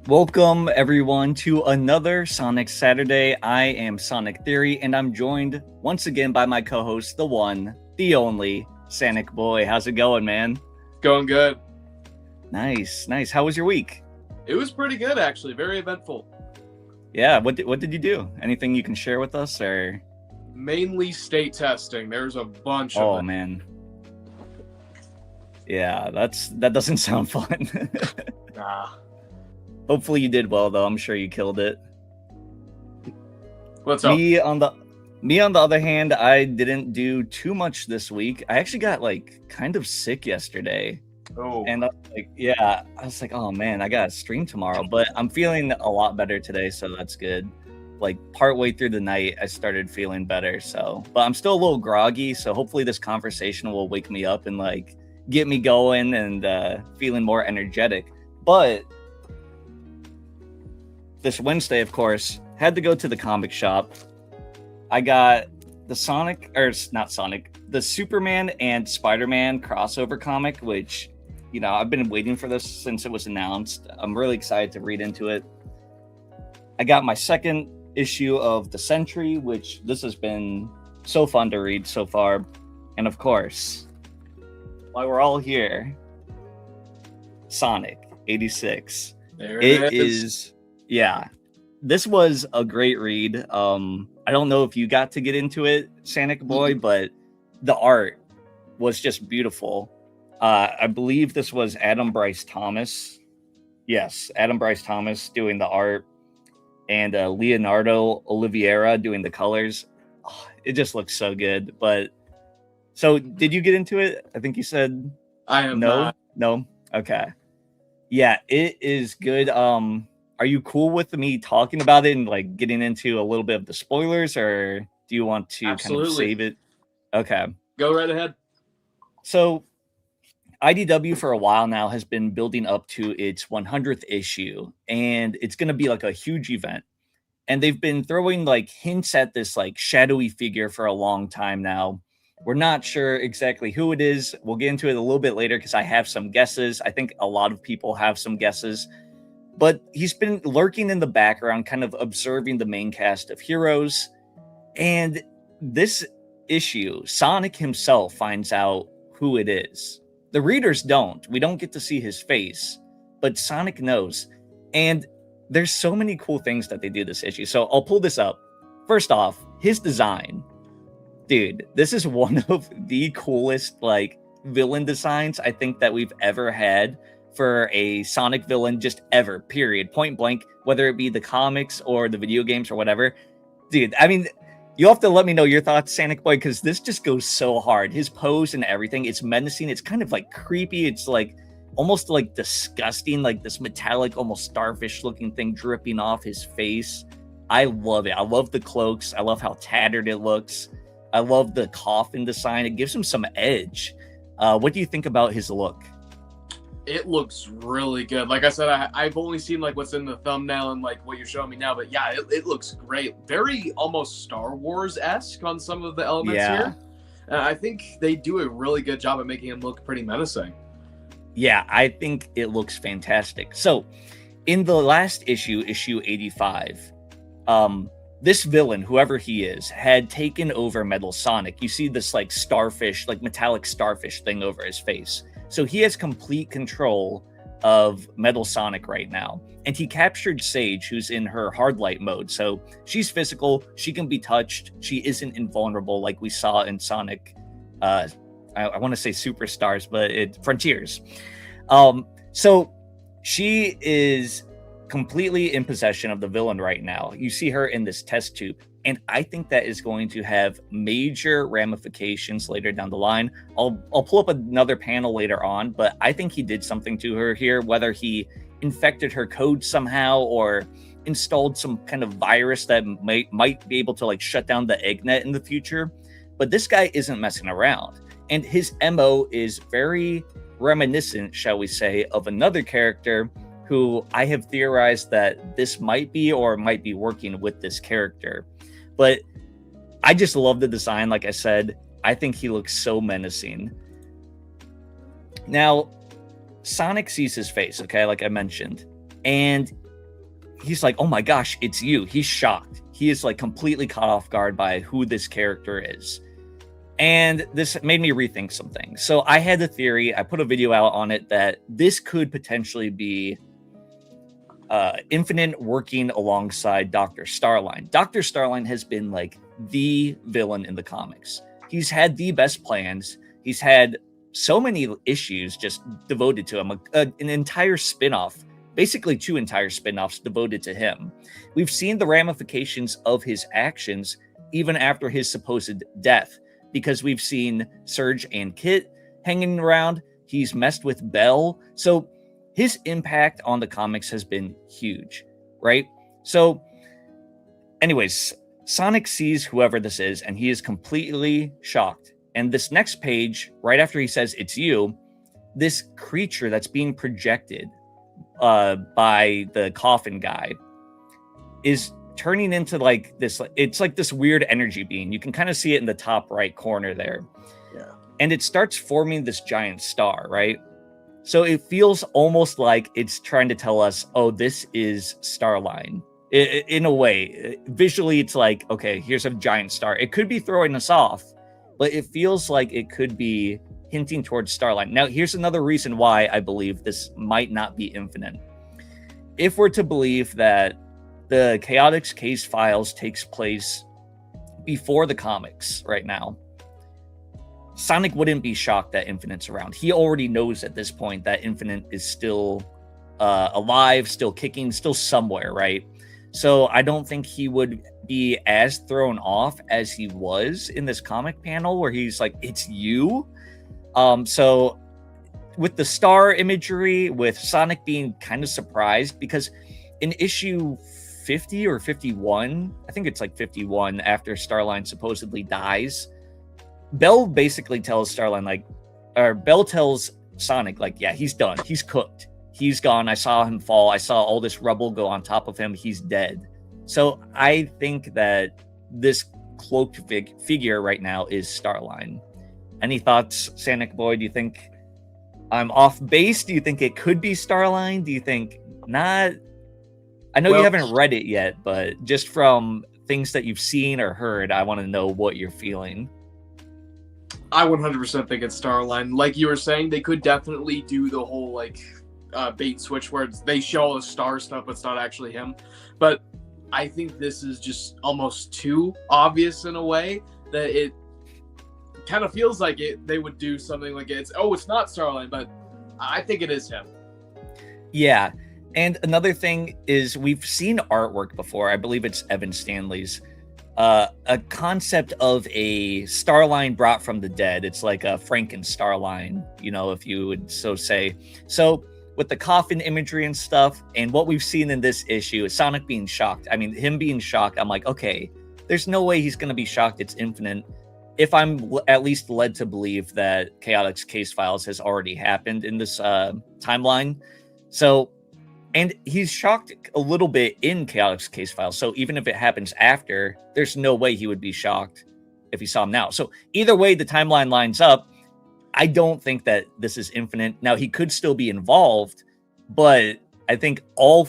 Welcome, everyone, to another Sonic Saturday. I am Sonic Theory, and I'm joined once again by my co-host, the one, the only, SanicBoi. How's it going, man? Going good. Nice. How was your week? It was pretty good, actually. Very eventful. Yeah, what did you do? Anything you can share with us, or? Mainly state testing. There's a bunch Oh, of it. man. Yeah, that doesn't sound fun. Nah. Hopefully you did well, though. I'm sure you killed it. What's up? Me on the other hand, I didn't do too much this week. I actually got kind of sick yesterday. Oh. And I was like, oh man, I gotta stream tomorrow. But I'm feeling a lot better today, so that's good. Like partway through the night, I started feeling better. But I'm still a little groggy. So hopefully this conversation will wake me up and get me going and feeling more energetic. But this Wednesday, of course, had to go to the comic shop. I got the the Superman and Spider-Man crossover comic, which, I've been waiting for this since it was announced. I'm really excited to read into it. I got my second issue of The Sentry, which this has been so fun to read so far. And of course, while we're all here, Sonic 86. There it is. Yeah, this was a great read. I don't know if you got to get into it, SanicBoi, but the art was just beautiful. I believe this was Adam Bryce Thomas. Yes, Adam Bryce Thomas doing the art, and Leonardo Oliveira doing the colors. Oh, it just looks so good. But so, did you get into it? I think you said I have no. not. No. Okay. Yeah, it is good. Are you cool with me talking about it and getting into a little bit of the spoilers, or do you want to kind of save it? Okay. Go right ahead. So IDW for a while now has been building up to its 100th issue, and it's going to be a huge event. And they've been throwing hints at this shadowy figure for a long time now. We're not sure exactly who it is. We'll get into it a little bit later because I have some guesses. I think a lot of people have some guesses. But he's been lurking in the background, kind of observing the main cast of heroes. And this issue, Sonic himself finds out who it is. The readers don't. We don't get to see his face, but Sonic knows. And there's so many cool things that they do this issue. So I'll pull this up. First off, his design. Dude, this is one of the coolest villain designs I think that we've ever had for a Sonic villain, just ever, period, point blank, whether it be the comics or the video games or whatever. Dude, I mean, you'll have to let me know your thoughts, SanicBoi, because this just goes so hard. His pose and everything, it's menacing. It's kind of creepy. It's almost disgusting, this metallic, almost starfish looking thing dripping off his face. I love it. I love the cloaks. I love how tattered it looks. I love the coffin design. It gives him some edge. What do you think about his look? It looks really good. Like I said, I've only seen what's in the thumbnail and what you're showing me now, but yeah, it looks great. Very almost Star Wars-esque on some of the elements here. I think they do a really good job at making him look pretty menacing. Yeah, I think it looks fantastic. So, in the last issue 85, this villain, whoever he is, had taken over Metal Sonic. You see this starfish, metallic starfish thing over his face. So he has complete control of Metal Sonic right now. And he captured Sage, who's in her hard light mode. So she's physical, she can be touched, she isn't invulnerable like we saw in Sonic. I want to say Superstars, but it's Frontiers. So she is completely in possession of the villain right now. You see her in this test tube. And I think that is going to have major ramifications later down the line. I'll pull up another panel later on, but I think he did something to her here, whether he infected her code somehow or installed some kind of virus that might be able to shut down the eggnet in the future. But this guy isn't messing around. And his MO is very reminiscent, shall we say, of another character who I have theorized that this might be working with this character. But I just love the design. Like I said, I think he looks so menacing. Now, Sonic sees his face, okay, like I mentioned, and he's like, oh my gosh, it's you. He's shocked. He is like completely caught off guard by who this character is. And this made me rethink some things. So I had the theory, I put a video out on it, that this could potentially be Infinite working alongside Dr. Starline. Dr. Starline has been like the villain in the comics. He's had the best plans. He's had so many issues just devoted to him, an entire spin-off, basically 2 entire spin-offs devoted to him. We've seen the ramifications of his actions even after his supposed death, because we've seen Surge and Kit hanging around. He's messed with Bell. So his impact on the comics has been huge, right? So anyways, Sonic sees whoever this is, and he is completely shocked. And this next page, right after he says, it's you, this creature that's being projected by the coffin guy is turning into like this, it's like this weird energy being. You can kind of see it in the top right corner there. Yeah. And it starts forming this giant star, right? So it feels almost like it's trying to tell us, oh, this is Starline. In a way, visually, it's like, okay, here's a giant star. It could be throwing us off, but it feels like it could be hinting towards Starline. Now, here's another reason why I believe this might not be Infinite. If we're to believe that the Chaotix case files takes place before the comics right now, Sonic wouldn't be shocked that Infinite's around. He already knows at this point that Infinite is still alive, still kicking, still somewhere, right? So I don't think he would be as thrown off as he was in this comic panel where he's like, it's you? So with the star imagery, with Sonic being kind of surprised, because in issue 50 or 51, I think it's like 51, after Starline supposedly dies, Bell basically tells Starline, like, or Bell tells Sonic, like, yeah, he's done. He's cooked. He's gone. I saw him fall. I saw all this rubble go on top of him. He's dead. So I think that this cloaked figure right now is Starline. Any thoughts, SanicBoi? Do you think I'm off base? Do you think it could be Starline? Do you think not? I know you haven't read it yet, but just from things that you've seen or heard, I want to know what you're feeling. I 100% think it's Starline. Like you were saying, they could definitely do the whole like bait switch where they show all the star stuff, but it's not actually him. But I think this is just almost too obvious in a way that it kind of feels like they would do something like it's not Starline, but I think it is him. Yeah. And another thing is, we've seen artwork before. I believe it's Evan Stanley's. A concept of a Starline brought from the dead. It's like a Franken-Starline, you know, if you would so say. So with the coffin imagery and stuff, and what we've seen in this issue is Sonic being shocked. I mean, him being shocked, I'm like, okay, there's no way he's going to be shocked it's Infinite, if I'm at least led to believe that Chaotix Case Files has already happened in this timeline. So, and he's shocked a little bit in Chaotix Case Files. So even if it happens after, there's no way he would be shocked if he saw him now. So either way, the timeline lines up. I don't think that this is Infinite. Now, he could still be involved, but I think all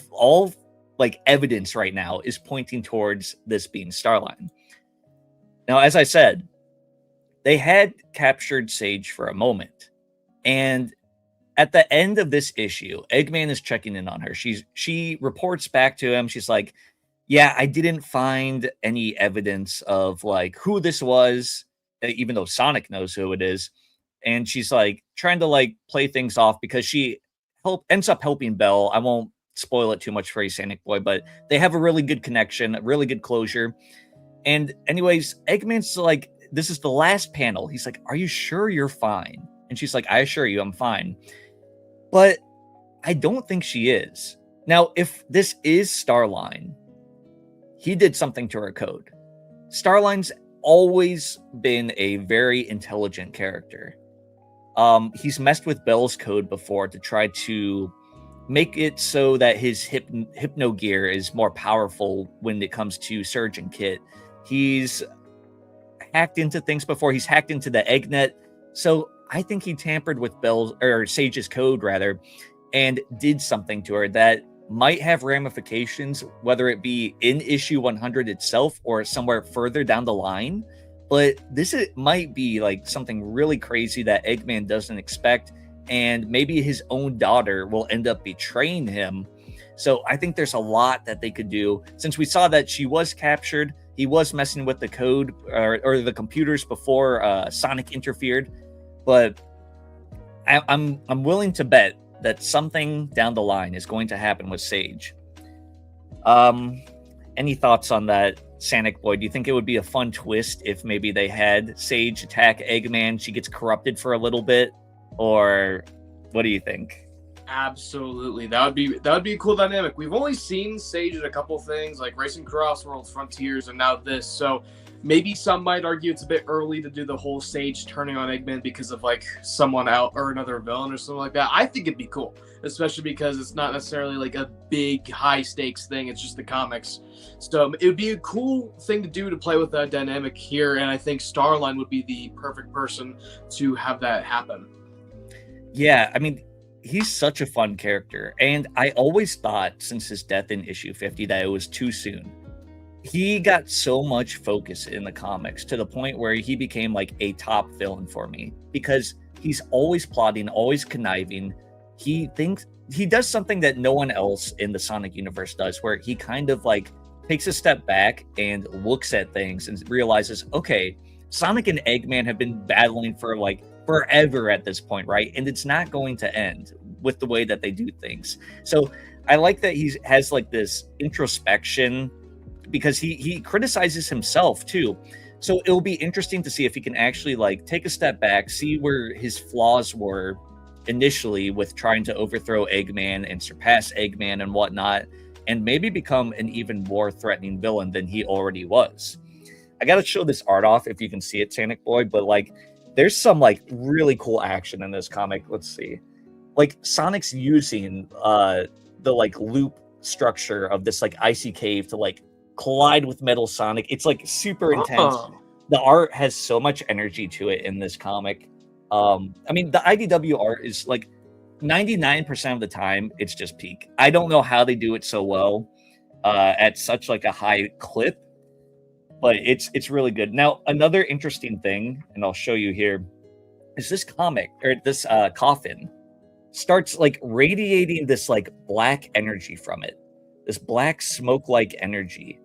like evidence right now is pointing towards this being Starline. Now, as I said, they had captured Sage for a moment, and at the end of this issue, Eggman is checking in on her. She reports back to him. She's like, yeah, I didn't find any evidence of like who this was, even though Sonic knows who it is. And she's like trying to like play things off because she ends up helping Bell. I won't spoil it too much for you, SanicBoi, but they have a really good connection, a really good closure. And anyways, Eggman's like, this is the last panel. He's like, are you sure you're fine? And she's like, I assure you, I'm fine. But I don't think she is. Now, if this is Starline, he did something to her code. Starline's always been a very intelligent character. He's messed with Bell's code before to try to make it so that his hypno gear is more powerful when it comes to Surge and Kit. He's hacked into things before. He's hacked into the Eggnet. So I think he tampered with Sage's code rather, and did something to her that might have ramifications, whether it be in issue 100 itself or somewhere further down the line. But might be like something really crazy that Eggman doesn't expect, and maybe his own daughter will end up betraying him. So I think there's a lot that they could do. Since we saw that she was captured, he was messing with the code or the computers before Sonic interfered. But I'm willing to bet that something down the line is going to happen with Sage. Any thoughts on that, SanicBoi? Do you think it would be a fun twist if maybe they had Sage attack Eggman, she gets corrupted for a little bit, or what do you think? Absolutely, that would be a cool dynamic. We've only seen Sage in a couple things like Racing Cross Worlds, Frontiers, and now this. So maybe some might argue it's a bit early to do the whole Sage turning on Eggman because of like someone out or another villain or something like that. I think it'd be cool, especially because it's not necessarily like a big high stakes thing. It's just the comics. So it would be a cool thing to do to play with that dynamic here. And I think Starline would be the perfect person to have that happen. Yeah, I mean, he's such a fun character. And I always thought since his death in issue 50 that it was too soon. He got so much focus in the comics to the point where he became like a top villain for me, because he's always plotting, always conniving. He does something that no one else in the Sonic universe does, where he kind of like takes a step back and looks at things and realizes, okay, Sonic and Eggman have been battling for like forever at this point, right? And it's not going to end with the way that they do things. So I like that he has like this introspection, because he criticizes himself too. So it'll be interesting to see if he can actually like take a step back, see where his flaws were initially with trying to overthrow Eggman and surpass Eggman and whatnot, and maybe become an even more threatening villain than he already was. I gotta show this art off if you can see it, SanicBoi, but like there's some like really cool action in this comic. Let's see. Like Sonic's using the like loop structure of this like icy cave to like collide with Metal Sonic. It's like super intense. The art has so much energy to it in this comic. I mean, the IDW art is like 99% of the time it's just peak. I don't know how they do it so well at such like a high clip, but it's really good. Now, another interesting thing, and I'll show you here, is this comic or this coffin starts like radiating this like black energy from it, this black smoke-like energy.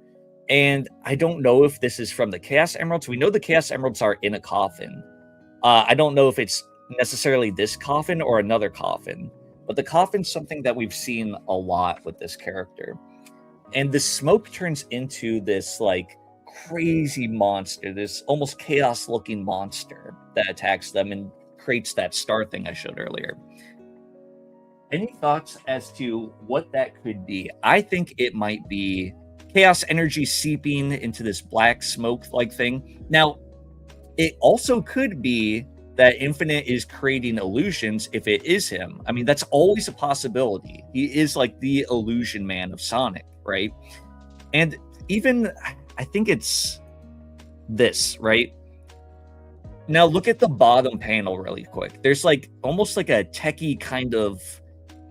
And I don't know if this is from the Chaos Emeralds. We know the Chaos Emeralds are in a coffin. I don't know if it's necessarily this coffin or another coffin, but the coffin's something that we've seen a lot with this character. And the smoke turns into this like crazy monster, this almost chaos-looking monster that attacks them and creates that star thing I showed earlier. Any thoughts as to what that could be? I think it might be chaos energy seeping into this black smoke-like thing. Now, it also could be that Infinite is creating illusions if it is him. I mean, that's always a possibility. He is like the illusion man of Sonic, right? And even, I think it's this, right? Now, look at the bottom panel really quick. There's like almost like a techie kind of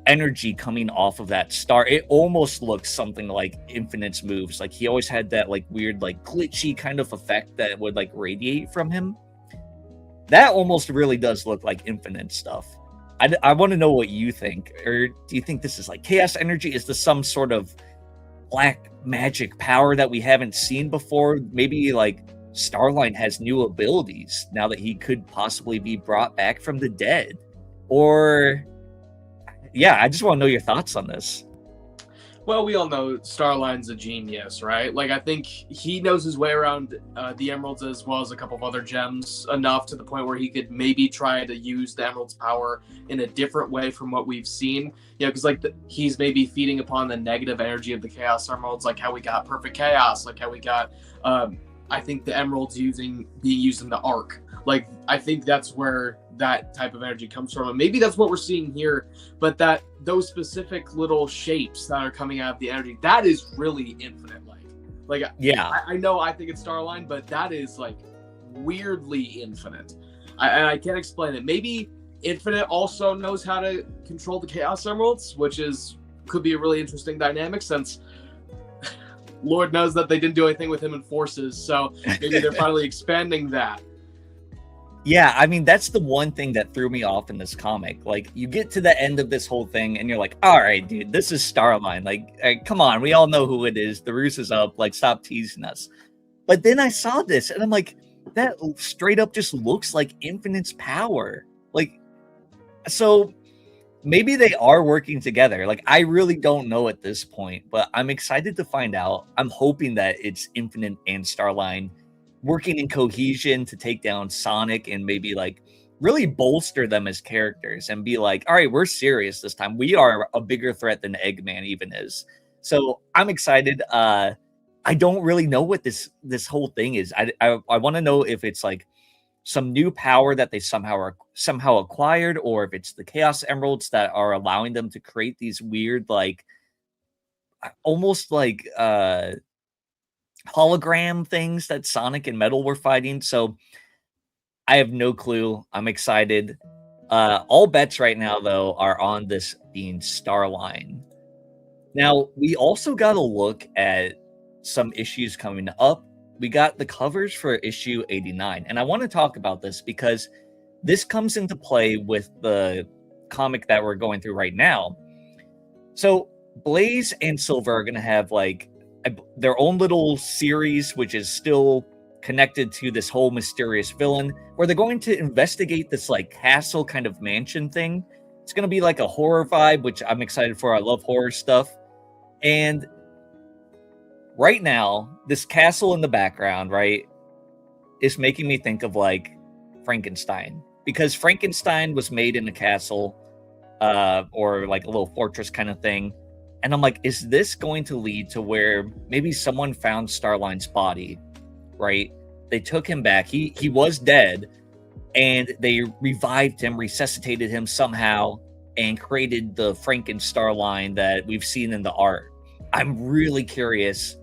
energy coming off of that star. It almost looks something like Infinite's moves. Like he always had that like weird, like glitchy kind of effect that would like radiate from him. That almost really does look like Infinite stuff. I want to know what you think. Or do you think this is like chaos energy? Is this some sort of black magic power that we haven't seen before? Maybe like Starline has new abilities now that he could possibly be brought back from the dead. Or yeah, I just want to know your thoughts on this. Well, we all know Starline's a genius, right? Like, I think he knows his way around the emeralds as well as a couple of other gems enough to the point where he could maybe try to use the emerald's power in a different way from what we've seen. You know, because like he's maybe feeding upon the negative energy of the Chaos Emeralds, like how we got Perfect Chaos, like how we got, I think the emeralds being used in the Arc. Like, I think that's where that type of energy comes from, and maybe that's what we're seeing here. But that those specific little shapes that are coming out of the energy, that is really Infinite like yeah, I know I think it's Starline, but that is like weirdly Infinite. I can't explain it. Maybe Infinite also knows how to control the Chaos Emeralds, which is could be a really interesting dynamic since Lord knows that they didn't do anything with him in Forces, so maybe they're finally expanding that. Yeah, I mean, that's the one thing that threw me off in this comic. Like, you get to the end of this whole thing, and you're like, all right, dude, this is Starline. Like, come on, we all know who it is. The ruse is up. Like, stop teasing us. But then I saw this, and I'm like, that straight up just looks like Infinite's power. Like, so maybe they are working together. Like, I really don't know at this point, but I'm excited to find out. I'm hoping that it's Infinite and Starline working in cohesion to take down Sonic and maybe like really bolster them as characters and be like, all right, we're serious this time. We are a bigger threat than Eggman even is. So I'm excited. I don't really know what this whole thing is. I want to know if it's like some new power that they somehow acquired, or if it's the Chaos Emeralds that are allowing them to create these weird, like almost like hologram things that Sonic and Metal were fighting. So I have no clue. I'm excited. All bets right now, though, are on this being Starline. Now, we also got to look at some issues coming up. We got the covers for issue 89. And I want to talk about this because this comes into play with the comic that we're going through right now. So Blaze and Silver are going to have like their own little series, which is still connected to this whole mysterious villain, where they're going to investigate this like castle kind of mansion thing. It's going to be like a horror vibe, which I'm excited for. I love horror stuff. And right now, this castle in the background, right, is making me think of like Frankenstein, because Frankenstein was made in a castle or like a little fortress kind of thing. And I'm like, is this going to lead to where maybe someone found Starline's body, right? They took him back. He was dead, and they revived him, resuscitated him somehow, and created the Franken-Starline that we've seen in the art. I'm really curious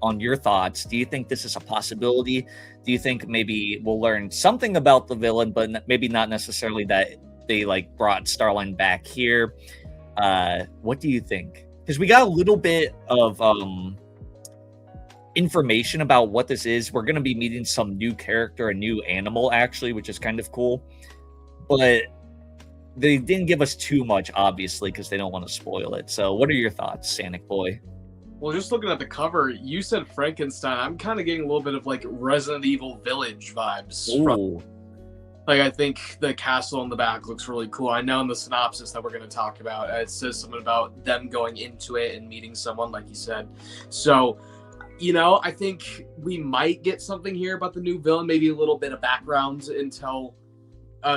on your thoughts. Do you think this is a possibility? Do you think maybe we'll learn something about the villain, but maybe not necessarily that they like brought Starline back here? What do you think? Because we got a little bit of information about what this is. We're going to be meeting some new character, a new animal, actually, which is kind of cool. But they didn't give us too much, obviously, because they don't want to spoil it. So what are your thoughts, SanicBoi? Well, just looking at the cover, you said Frankenstein. I'm kind of getting a little bit of like Resident Evil Village vibes. Like, I think the castle in the back looks really cool. I know in the synopsis that we're going to talk about, it says something about them going into it and meeting someone, like you said. So, you know, I think we might get something here about the new villain, maybe a little bit of background until,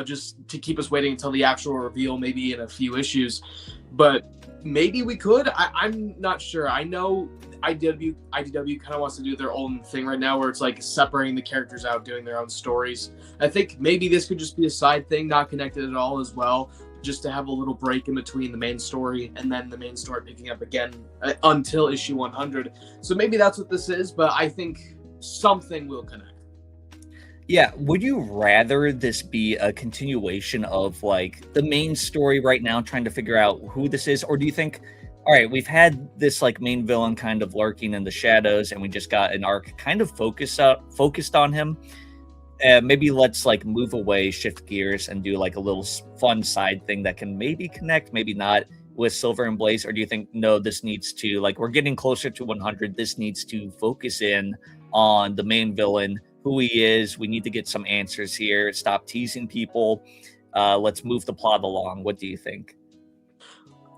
just to keep us waiting until the actual reveal, maybe in a few issues. But maybe we could. I'm not sure. I know IDW kind of wants to do their own thing right now, where it's like separating the characters out, doing their own stories. I think maybe this could just be a side thing, not connected at all as well, just to have a little break in between the main story and then the main story picking up again until issue 100. So maybe that's what this is, but I think something will connect. Yeah, would you rather this be a continuation of like the main story right now, trying to figure out who this is, or do you think, all right, we've had this like main villain kind of lurking in the shadows, and we just got an arc kind of focused on him? Maybe let's like move away, shift gears, and do like a little fun side thing that can maybe connect, maybe not, with Silver and Blaze? Or do you think, no, this needs to, like, we're getting closer to 100, this needs to focus in on the main villain, who he is, we need to get some answers here, stop teasing people, let's move the plot along? What do you think?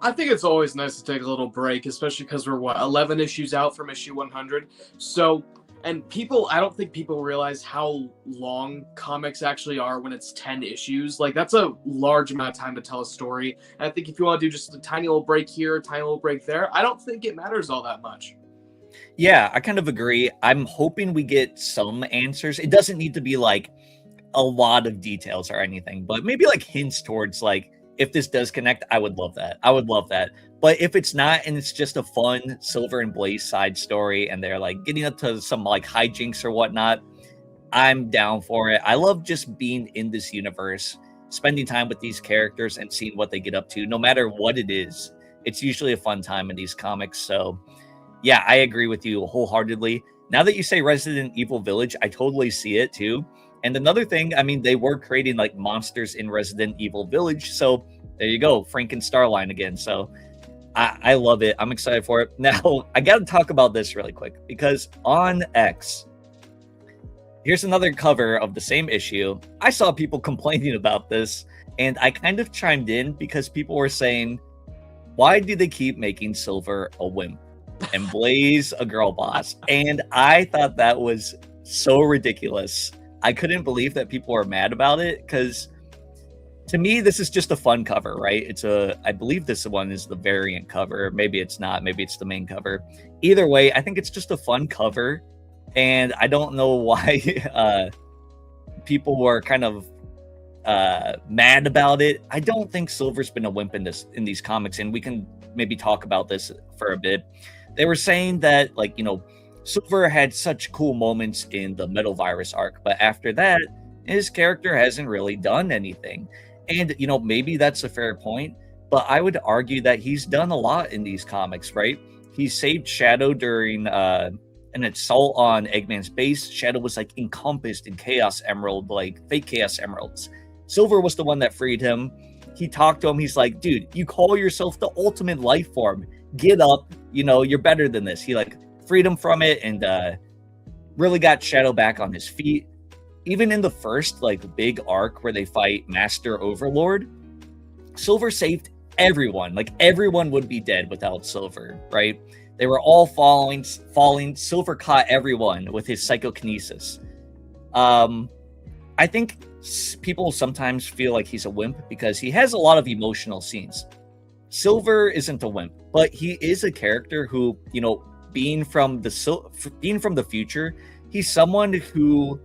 I think it's always nice to take a little break, especially because we're 11 issues out from issue 100. So, and I don't think people realize how long comics actually are when it's 10 issues. Like, that's a large amount of time to tell a story. And I think if you want to do just a tiny little break here, a tiny little break there, I don't think it matters all that much. Yeah, I kind of agree. I'm hoping we get some answers. It doesn't need to be like a lot of details or anything, but maybe like hints towards like, if this does connect, I would love that. I would love that. But if it's not, and it's just a fun Silver and Blaze side story, and they're like getting up to some like hijinks or whatnot, I'm down for it. I love just being in this universe, spending time with these characters and seeing what they get up to, no matter what it is. it's usually a fun time in these comics. So yeah, I agree with you wholeheartedly. Now that you say Resident Evil Village, I totally see it too. And another thing, I mean, they were creating like monsters in Resident Evil Village. So there you go, Frank and Starline again. So I love it. I'm excited for it. Now, I got to talk about this really quick because on X, here's another cover of the same issue. I saw people complaining about this, and I kind of chimed in because people were saying, why do they keep making Silver a wimp and Blaze a girl boss? And I thought that was so ridiculous. I couldn't believe that people were mad about it because to me, this is just a fun cover, right? I believe this one is the variant cover. Maybe it's not. Maybe it's the main cover. Either way, I think it's just a fun cover. And I don't know why people were kind of mad about it. I don't think Silver's been a wimp in these comics, and we can maybe talk about this for a bit. They were saying that, like, you know, Silver had such cool moments in the Metal Virus arc, but after that, his character hasn't really done anything. And, you know, maybe that's a fair point, but I would argue that he's done a lot in these comics, right? He saved Shadow during an assault on Eggman's base. Shadow was like encompassed in Chaos Emerald, like fake Chaos Emeralds. Silver was the one that freed him. He talked to him. He's like, dude, you call yourself the ultimate life form. Get up. You know, you're better than this. He like freed him from it and really got Shadow back on his feet. Even in the first like big arc where they fight Master Overlord, Silver saved everyone. Like everyone would be dead without Silver, right? They were all falling. Silver caught everyone with his psychokinesis. I think people sometimes feel like he's a wimp because he has a lot of emotional scenes. Silver isn't a wimp, but he is a character who, you know, being from the future, he's someone who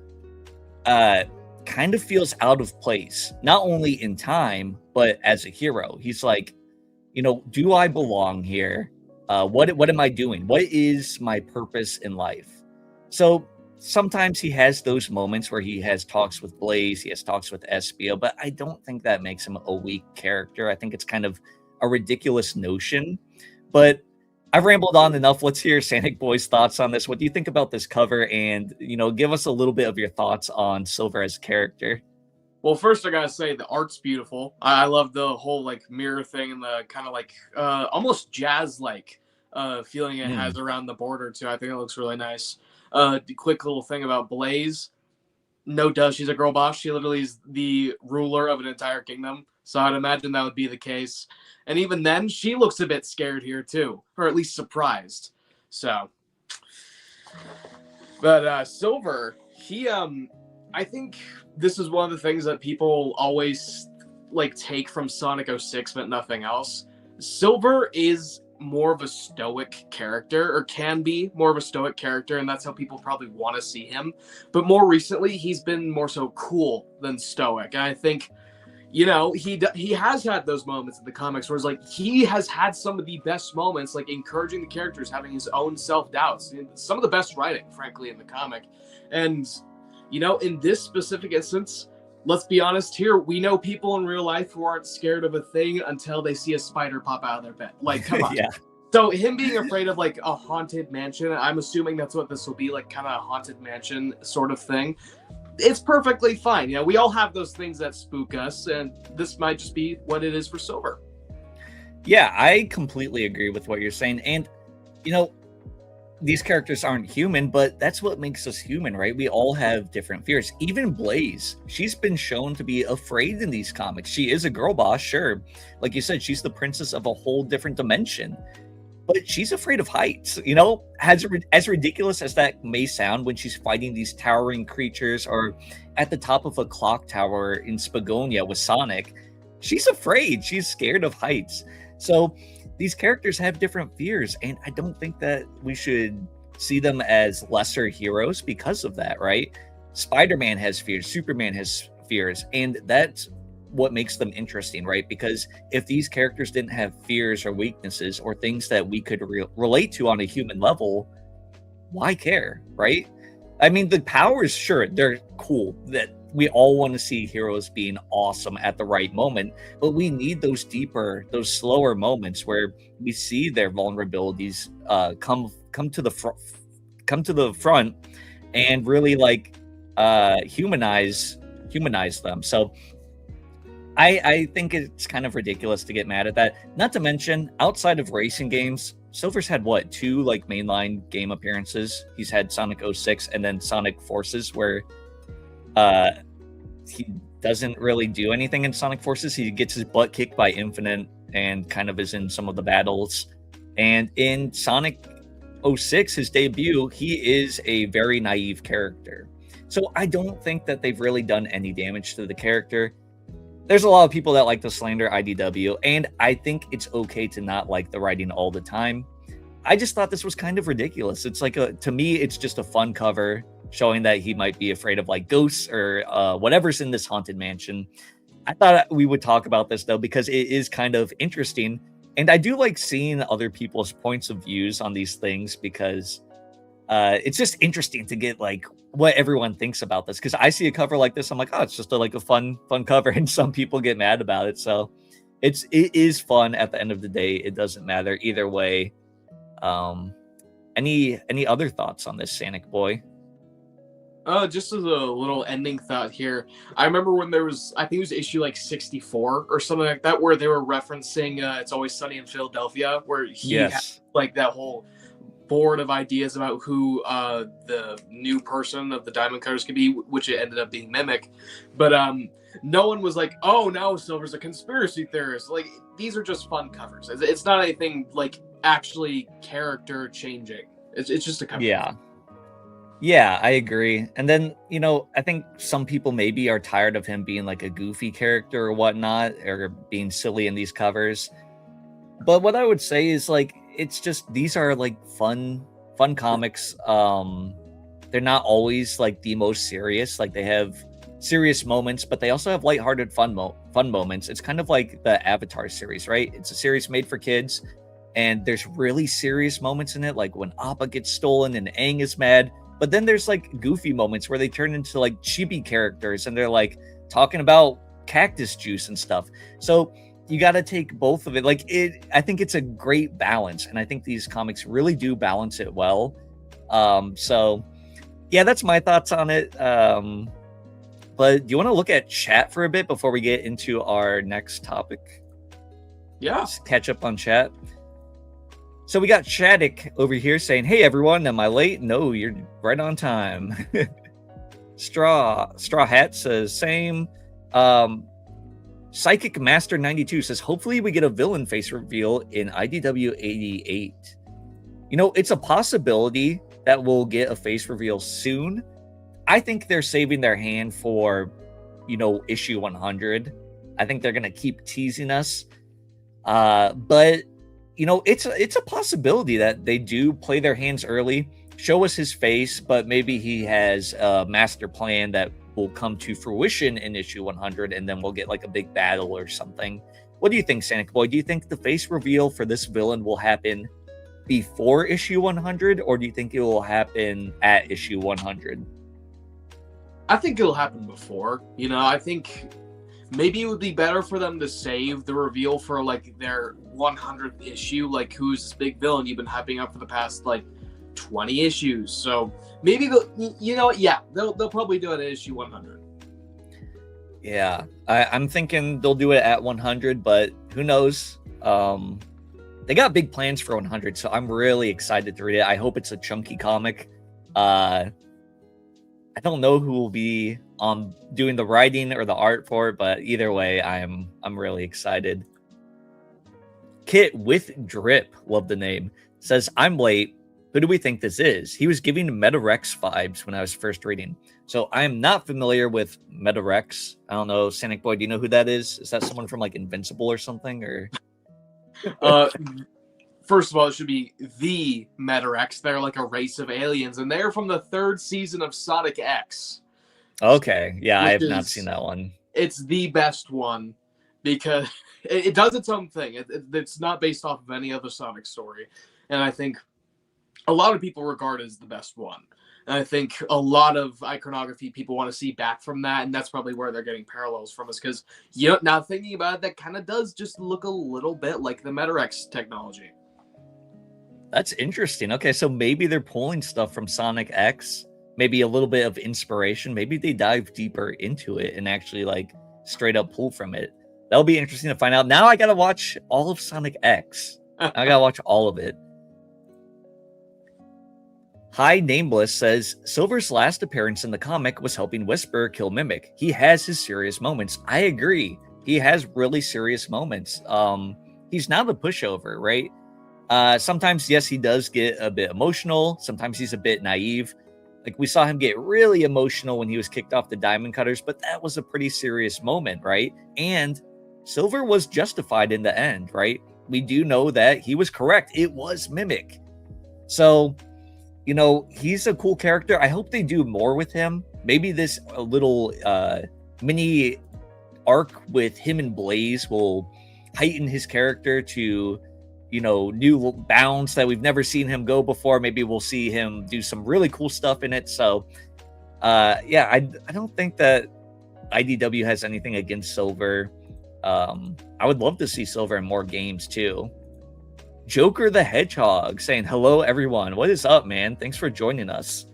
kind of feels out of place, not only in time, but as a hero. He's like, you know, do I belong here? What am I doing? What is my purpose in life? So sometimes he has those moments where he has talks with Blaze, he has talks with Espio, but I don't think that makes him a weak character. I think it's kind of a ridiculous notion. But I've rambled on enough. Let's hear SanicBoi's thoughts on this. What do you think about this cover? And, you know, give us a little bit of your thoughts on Silver as a character. Well, first I gotta say the art's beautiful. I love the whole like mirror thing and the kind of like almost jazz-like feeling it has around the border too. I think it looks really nice. Quick little thing about Blaze. No duh, she's a girl boss. She literally is the ruler of an entire kingdom. So I'd imagine that would be the case. And even then, she looks a bit scared here too, or at least surprised. So, but Silver, he I think this is one of the things that people always like take from Sonic 06, but nothing else. Silver is more of a stoic character, or can be more of a stoic character, and that's how people probably want to see him. But more recently, he's been more so cool than stoic. And I think, you know, he has had those moments in the comics where it's like he has had some of the best moments, like encouraging the characters, having his own self-doubts, some of the best writing, frankly, in the comic. And, you know, in this specific instance, let's be honest here, we know people in real life who aren't scared of a thing until they see a spider pop out of their bed. Like, come on. Yeah. So him being afraid of like a haunted mansion, I'm assuming that's what this will be, like kind of a haunted mansion sort of thing. It's perfectly fine. You know, we all have those things that spook us, and this might just be what it is for Silver. Yeah, I completely agree with what you're saying. And, you know, these characters aren't human, but that's what makes us human, right? We all have different fears. Even Blaze, she's been shown to be afraid in these comics. She is a girl boss, sure. Like you said, she's the princess of a whole different dimension. But she's afraid of heights, you know, as ridiculous as that may sound when she's fighting these towering creatures or at the top of a clock tower in Spagonia with Sonic. She's afraid. She's scared of heights. So these characters have different fears, and I don't think that we should see them as lesser heroes because of that, right? Spider-Man has fears. Superman has fears, and that's what makes them interesting, right? Because if these characters didn't have fears or weaknesses or things that we could relate to on a human level, why care, right? I mean, the powers, sure, they're cool. That we all want to see heroes being awesome at the right moment, but we need those deeper, those slower moments where we see their vulnerabilities come to the front and really like humanize them. So I think it's kind of ridiculous to get mad at that. Not to mention, outside of racing games, Silver's had what, 2 like mainline game appearances. He's had Sonic 06 and then Sonic Forces, where he doesn't really do anything in Sonic Forces. He gets his butt kicked by Infinite and kind of is in some of the battles. And in Sonic 06, his debut, he is a very naive character. So I don't think that they've really done any damage to the character. There's a lot of people that like to slander IDW, and I think it's okay to not like the writing all the time. I just thought this was kind of ridiculous. It's like to me, it's just a fun cover showing that he might be afraid of like ghosts or whatever's in this haunted mansion. I thought we would talk about this though, because it is kind of interesting. And I do like seeing other people's points of views on these things, because it's just interesting to get like what everyone thinks about this. Because I see a cover like this, I'm like, oh, it's just a fun cover, and some people get mad about it. So it is fun at the end of the day. It doesn't matter either way. Any other thoughts on this, SanicBoi? Just as a little ending thought here, I remember when there was, I think it was issue like 64 or something like that, where they were referencing It's Always Sunny in Philadelphia, where he had like that whole board of ideas about who the new person of the Diamond Cutters could be, which it ended up being Mimic. But no one was like, oh, now Silver's a conspiracy theorist. Like, these are just fun covers. It's not anything like actually character changing. It's just a cover. Yeah, I agree. And then, I think some people maybe are tired of him being like a goofy character or whatnot, or being silly in these covers. But what I would say is like, it's just, these are like fun comics. They're not always like the most serious. Like, they have serious moments, but they also have lighthearted fun moments. It's kind of like the Avatar series, right? It's a series made for kids, and there's really serious moments in it, like when Appa gets stolen and Aang is mad. But then there's like goofy moments where they turn into like chibi characters, and they're like talking about cactus juice and stuff. So you got to take both of it. Like, I think it's a great balance, and I think these comics really do balance it well. So yeah, that's my thoughts on it. But do you want to look at chat for a bit before we get into our next topic? Yeah. Just catch up on chat. So we got Chaddick over here saying, hey everyone, am I late? No, you're right on time. Straw Hat says same. Psychic Master 92 says, hopefully we get a villain face reveal in IDW 88. It's a possibility that we'll get a face reveal soon. I think they're saving their hand for, issue 100. I think they're going to keep teasing us. But it's a possibility that they do play their hands early, show us his face, but maybe he has a master plan that will come to fruition in issue 100, and then we'll get like a big battle or something. What do you think, SanicBoi? Do you think the face reveal for this villain will happen before issue 100, or do you think it will happen at issue 100? I think it'll happen before. I think maybe it would be better for them to save the reveal for like their 100th issue. Like, who's this big villain you've been hyping up for the past like 20 issues? So maybe they'll probably do it at issue 100. Yeah, I'm thinking they'll do it at 100, but who knows? They got big plans for 100, so I'm really excited to read it. I hope it's a chunky comic. I don't know who will be doing the writing or the art for it, but either way, I'm really excited. Kit with Drip, love the name, says, I'm late. Who do we think this is? He was giving Metarex vibes when I was first reading. So I'm not familiar with Metarex. I don't know, SanicBoi, do you know who that is? Is that someone from like Invincible or something? Or First of all, it should be the Metarex. They're like a race of aliens, and they're from the 3rd season of Sonic X. Okay, yeah, I have not seen that one. It's the best one because it does its own thing. It's not based off of any other Sonic story, and I think a lot of people regard as the best one. And I think a lot of iconography people want to see back from that, and that's probably where they're getting parallels from us. Because now thinking about it, that kind of does just look a little bit like the Metarex technology. That's interesting. Okay, so maybe they're pulling stuff from Sonic X, maybe a little bit of inspiration. Maybe they dive deeper into it and actually like straight up pull from it. That'll be interesting to find out. Now I gotta watch all of Sonic X. I gotta watch all of it. Hi Nameless says, Silver's last appearance in the comic was helping Whisper kill Mimic. He has his serious moments. I agree. He has really serious moments. He's not a pushover, right? Sometimes, yes, he does get a bit emotional. Sometimes he's a bit naive. Like we saw him get really emotional when he was kicked off the Diamond Cutters, but that was a pretty serious moment, right? And Silver was justified in the end, right? We do know that he was correct. It was Mimic. So, you know, he's a cool character. I hope they do more with him. Maybe this little mini arc with him and Blaze will heighten his character to, you know, new bounds that we've never seen him go before. Maybe we'll see him do some really cool stuff in it. So, yeah, I don't think that IDW has anything against Silver. I would love to see Silver in more games too. Joker the Hedgehog saying, hello, everyone. What is up, man? Thanks for joining us.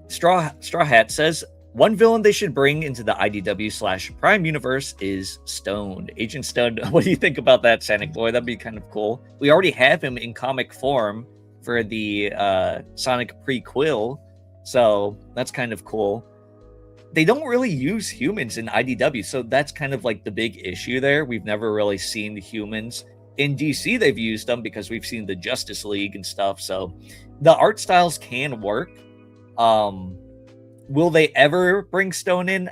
Straw Hat says, one villain they should bring into the IDW/Prime universe is Stone. Agent Stone. What do you think about that, SanicBoi? That'd be kind of cool. We already have him in comic form for the Sonic prequel, so that's kind of cool. They don't really use humans in IDW, so that's kind of like the big issue there. We've never really seen the humans. In DC, they've used them because we've seen the Justice League and stuff, so the art styles can work. Will they ever bring Stone in?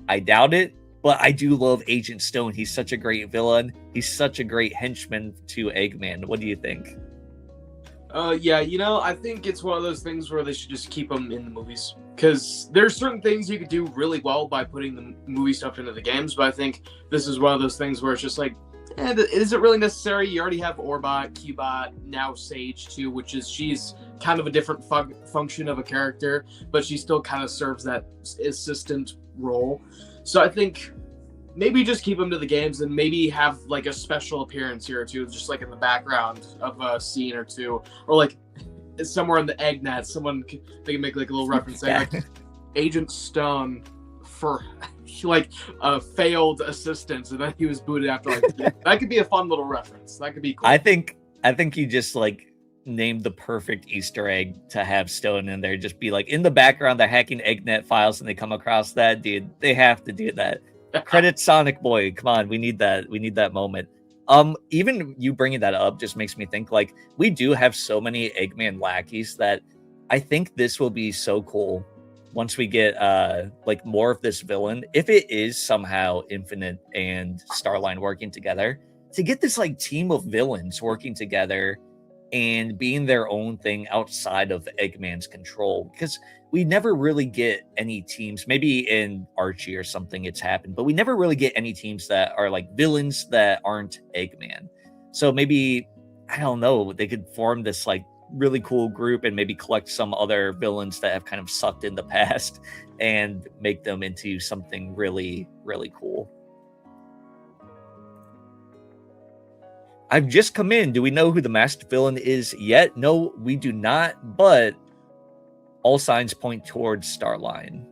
I doubt it, but I do love Agent Stone. He's such a great villain. He's such a great henchman to Eggman. What do you think? Yeah, you know, I think it's one of those things where they should just keep them in the movies. Because there's certain things you could do really well by putting the movie stuff into the games, but I think this is one of those things where it's just like, is it really necessary? You already have Orbot, Cubot, now Sage too, which is, she's kind of a different function of a character, but she still kind of serves that assistant role. So I think maybe just keep them to the games and maybe have like a special appearance here or two, just like in the background of a scene or two, or like somewhere in the egg net, they can make like a little reference saying like Agent Stone for like a failed assistant, and then he was booted after. Like that could be a fun little reference. That could be cool. I think you just like named the perfect Easter egg to have Stone in there. Just be like in the background, they're hacking EggNet files and they come across that, dude. They have to do that. Credit SanicBoi. Come on, we need that. We need that moment. Even you bringing that up just makes me think like we do have so many Eggman lackeys that I think this will be so cool once we get like more of this villain, if it is somehow Infinite and Starline working together, to get this like team of villains working together and being their own thing outside of Eggman's control, because we never really get any teams. Maybe in Archie or something it's happened, but we never really get any teams that are like villains that aren't Eggman. So maybe, I don't know, they could form this like really cool group and maybe collect some other villains that have kind of sucked in the past and make them into something really, really cool. I've just come in. Do we know who the masked villain is yet? No, we do not, but all signs point towards Starline.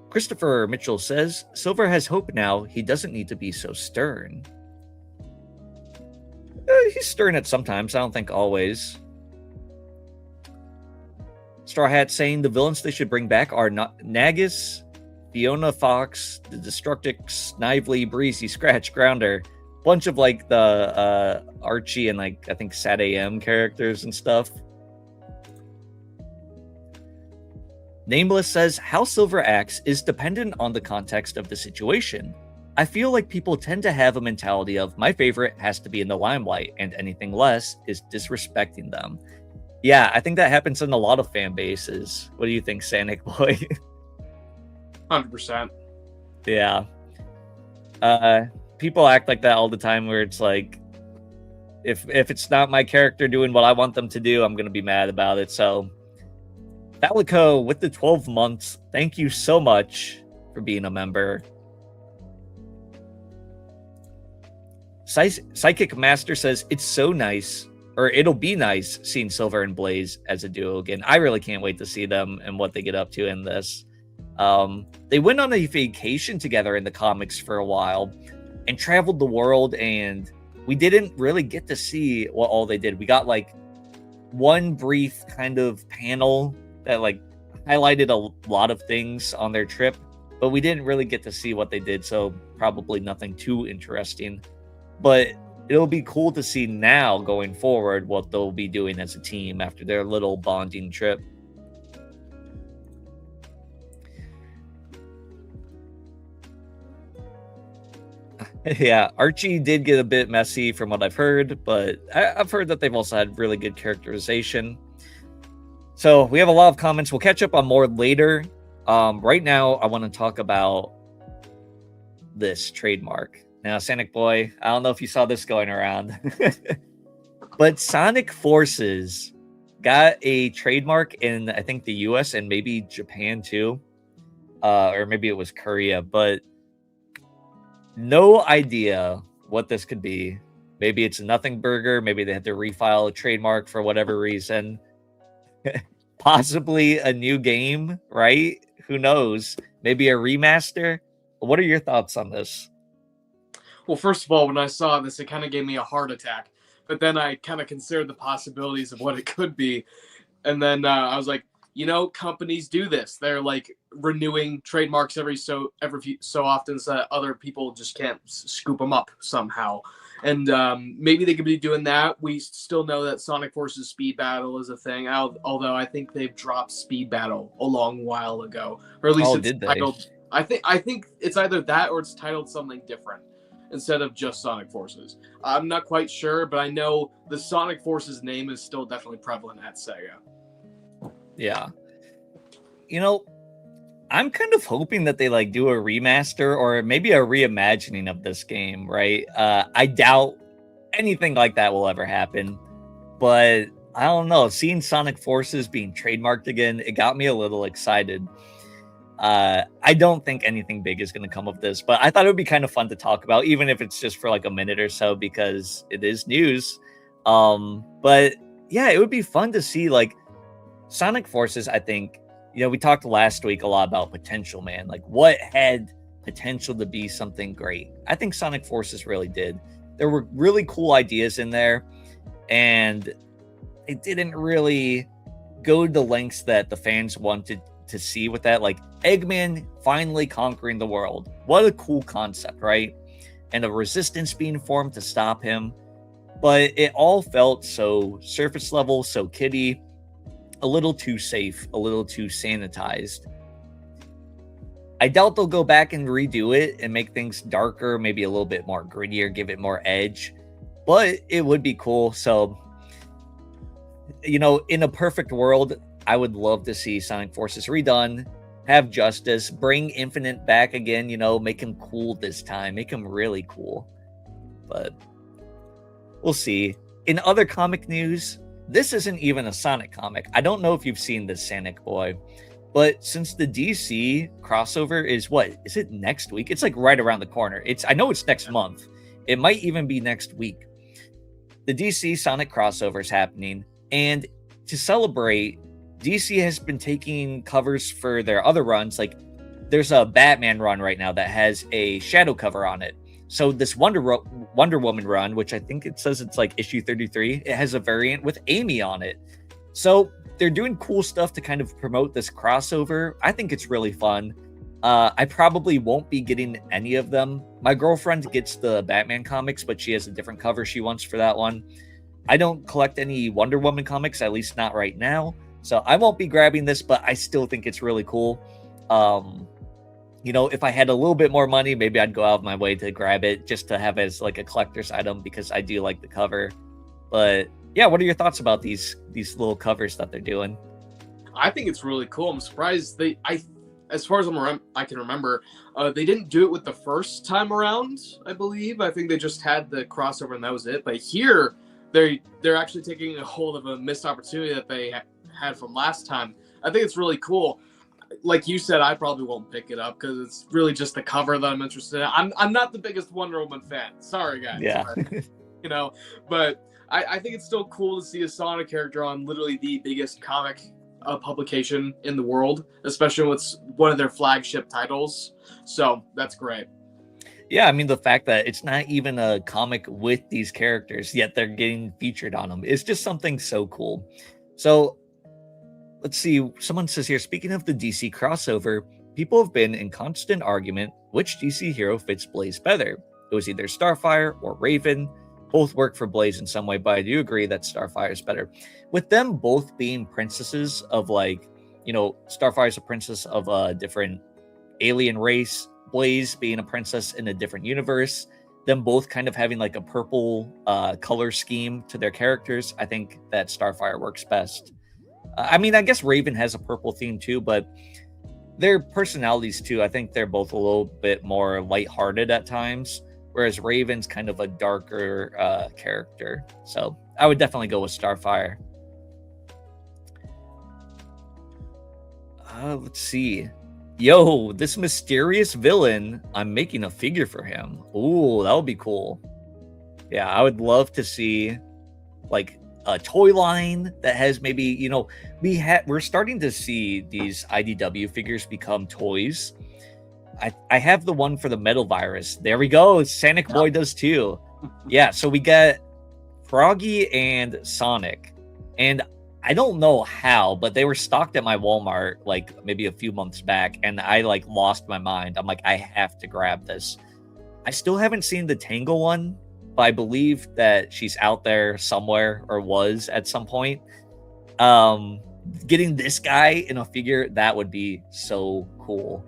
Christopher Mitchell says, Silver has hope now. He doesn't need to be so stern. He's stern at sometimes. I don't think always. Straw Hat saying the villains they should bring back are Nagus, Fiona Fox, the Destructix, Snively, Breezy, Scratch, Grounder. Bunch of like the Archie and like I think Sad AM characters and stuff. Nameless says how Silver acts is dependent on the context of the situation. I feel like people tend to have a mentality of my favorite has to be in the limelight and anything less is disrespecting them. Yeah, I think that happens in a lot of fan bases. What do you think, SanicBoi? 100%. Yeah. People act like that all the time where it's like, If it's not my character doing what I want them to do, I'm gonna be mad about it. So, Thalico with the 12 months, thank you so much for being a member. Psychic Master says it's so nice, or it'll be nice seeing Silver and Blaze as a duo again. I really can't wait to see them and what they get up to in this. They went on a vacation together in the comics for a while and traveled the world, and we didn't really get to see what all they did. We got like one brief kind of panel that like highlighted a lot of things on their trip, but we didn't really get to see what they did, so probably nothing too interesting. But it'll be cool to see now going forward what they'll be doing as a team after their little bonding trip. Yeah, Archie did get a bit messy from what I've heard, but I've heard that they've also had really good characterization. So we have a lot of comments. We'll catch up on more later. Right now, I want to talk about this trademark. Now, SanicBoi, I don't know if you saw this going around, but Sonic Forces got a trademark in, I think, the US and maybe Japan too, or maybe it was Korea, but no idea what this could be. Maybe it's a nothing burger. Maybe they had to refile a trademark for whatever reason. Possibly a new game, right? Who knows? Maybe a remaster. What are your thoughts on this? Well, first of all, when I saw this, it kind of gave me a heart attack. But then I kind of considered the possibilities of what it could be. And then I was like, you know, companies do this. They're like renewing trademarks every so often so that other people just can't scoop them up somehow. And maybe they could be doing that. We still know that Sonic Forces Speed Battle is a thing, although I think they've dropped Speed Battle a long while ago. Or at least it's titled, I think it's either that or it's titled something different instead of just Sonic Forces. I'm not quite sure, but I know the Sonic Forces name is still definitely prevalent at Sega. Yeah. You know, I'm kind of hoping that they like do a remaster or maybe a reimagining of this game, right? I doubt anything like that will ever happen, but I don't know. Seeing Sonic Forces being trademarked again, it got me a little excited. I don't think anything big is going to come of this, but I thought it would be kind of fun to talk about, even if it's just for like a minute or so, because it is news. But yeah, it would be fun to see like Sonic Forces. I think, you know, we talked last week a lot about potential, man. Like what had potential to be something great. I think Sonic Forces really did. There were really cool ideas in there, and it didn't really go to the lengths that the fans wanted to see with that. Like Eggman finally conquering the world. What a cool concept, right? And a resistance being formed to stop him. But it all felt so surface level, so kiddie. A little too safe, a little too sanitized. I doubt they'll go back and redo it and make things darker, maybe a little bit more grittier, give it more edge, but it would be cool. So, you know, in a perfect world, I would love to see Sonic Forces redone, have Justice, bring Infinite back again, you know, make him cool this time, make him really cool. But we'll see. In other comic news, this isn't even a Sonic comic. I don't know if you've seen this, SanicBoi, but since the DC crossover is is it next week? It's like right around the corner. I know it's next month. It might even be next week. The DC Sonic crossover is happening, and to celebrate, DC has been taking covers for their other runs. Like there's a Batman run right now that has a shadow cover on it. So this Wonder Woman run, which I think it says it's like issue 33, it has a variant with Amy on it. So they're doing cool stuff to kind of promote this crossover. I think it's really fun. I probably won't be getting any of them. My girlfriend gets the Batman comics, but she has a different cover she wants for that one. I don't collect any Wonder Woman comics, at least not right now. So I won't be grabbing this, but I still think it's really cool. You know, if I had a little bit more money, maybe I'd go out of my way to grab it just to have as like a collector's item because I do like the cover. But yeah, what are your thoughts about these little covers that they're doing? I think it's really cool. I'm surprised as far as I can remember, they didn't do it with the first time around, I believe. I think they just had the crossover and that was it. But here, they're actually taking a hold of a missed opportunity that they had from last time. I think it's really cool. Like you said, I probably won't pick it up because it's really just the cover that I'm interested in. I'm not the biggest Wonder Woman fan. Sorry, guys. Yeah. But I think it's still cool to see a Sonic character on literally the biggest comic publication in the world, especially with one of their flagship titles. So that's great. Yeah, I mean, the fact that it's not even a comic with these characters, yet they're getting featured on them, it's just something so cool. So let's see. Someone says here, speaking of the DC crossover, people have been in constant argument which DC hero fits Blaze better. It was either Starfire or Raven. Both work for Blaze in some way, but I do agree that Starfire is better. With them both being princesses of, like, Starfire's a princess of a different alien race, Blaze being a princess in a different universe, them both kind of having like a purple color scheme to their characters, I think that Starfire works best. I mean, I guess Raven has a purple theme too, but their personalities too, I think they're both a little bit more lighthearted at times, whereas Raven's kind of a darker character. So I would definitely go with Starfire. Let's see. Yo, this mysterious villain, I'm making a figure for him. Ooh, that would be cool. Yeah, I would love to see like a toy line that has maybe, we're starting to see these IDW figures become toys. I have the one for the Metal Virus. There we go. SanicBoi does too. Yeah, so we got Froggy and Sonic. And I don't know how, but they were stocked at my Walmart like maybe a few months back, and I like lost my mind. I'm like, I have to grab this. I still haven't seen the Tangle one, but I believe that she's out there somewhere, or was at some point. Getting this guy in a figure, that would be so cool.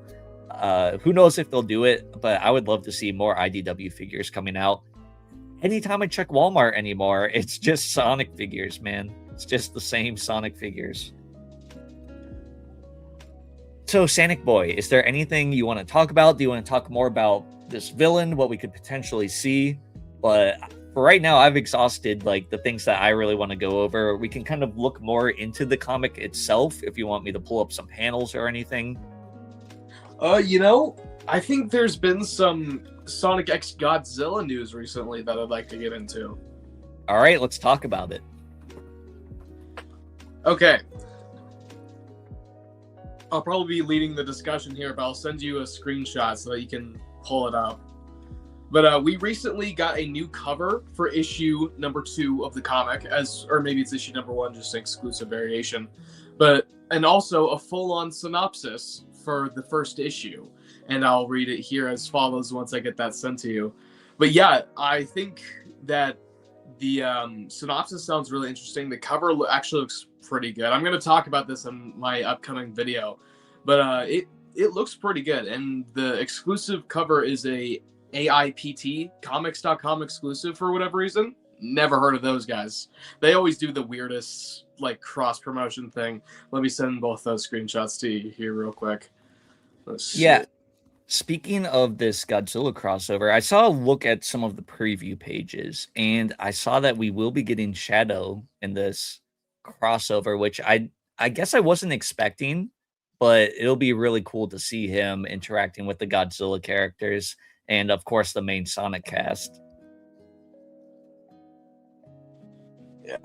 Who knows if they'll do it, but I would love to see more IDW figures coming out. Anytime I check Walmart anymore, it's just Sonic figures, man. It's just the same Sonic figures. So, SanicBoi, is there anything you want to talk about? Do you want to talk more about this villain, what we could potentially see? But for right now, I've exhausted like the things that I really want to go over. We can kind of look more into the comic itself if you want me to pull up some panels or anything. I think there's been some Sonic X Godzilla news recently that I'd like to get into. All right, let's talk about it. Okay. I'll probably be leading the discussion here, but I'll send you a screenshot so that you can pull it up. But we recently got a new cover for issue number 2 of the comic, or maybe it's issue number 1, just an exclusive variation. And also a full-on synopsis for the first issue. And I'll read it here as follows once I get that sent to you. But yeah, I think that the synopsis sounds really interesting. The cover actually looks pretty good. I'm going to talk about this in my upcoming video. But it looks pretty good. And the exclusive cover is a AIPT, comics.com exclusive for whatever reason. Never heard of those guys. They always do the weirdest like cross-promotion thing. Let me send both those screenshots to you here real quick. Yeah. Speaking of this Godzilla crossover, I saw a look at some of the preview pages, and I saw that we will be getting Shadow in this crossover, which I guess I wasn't expecting, but it'll be really cool to see him interacting with the Godzilla characters and, of course, the main Sonic cast. Yeah.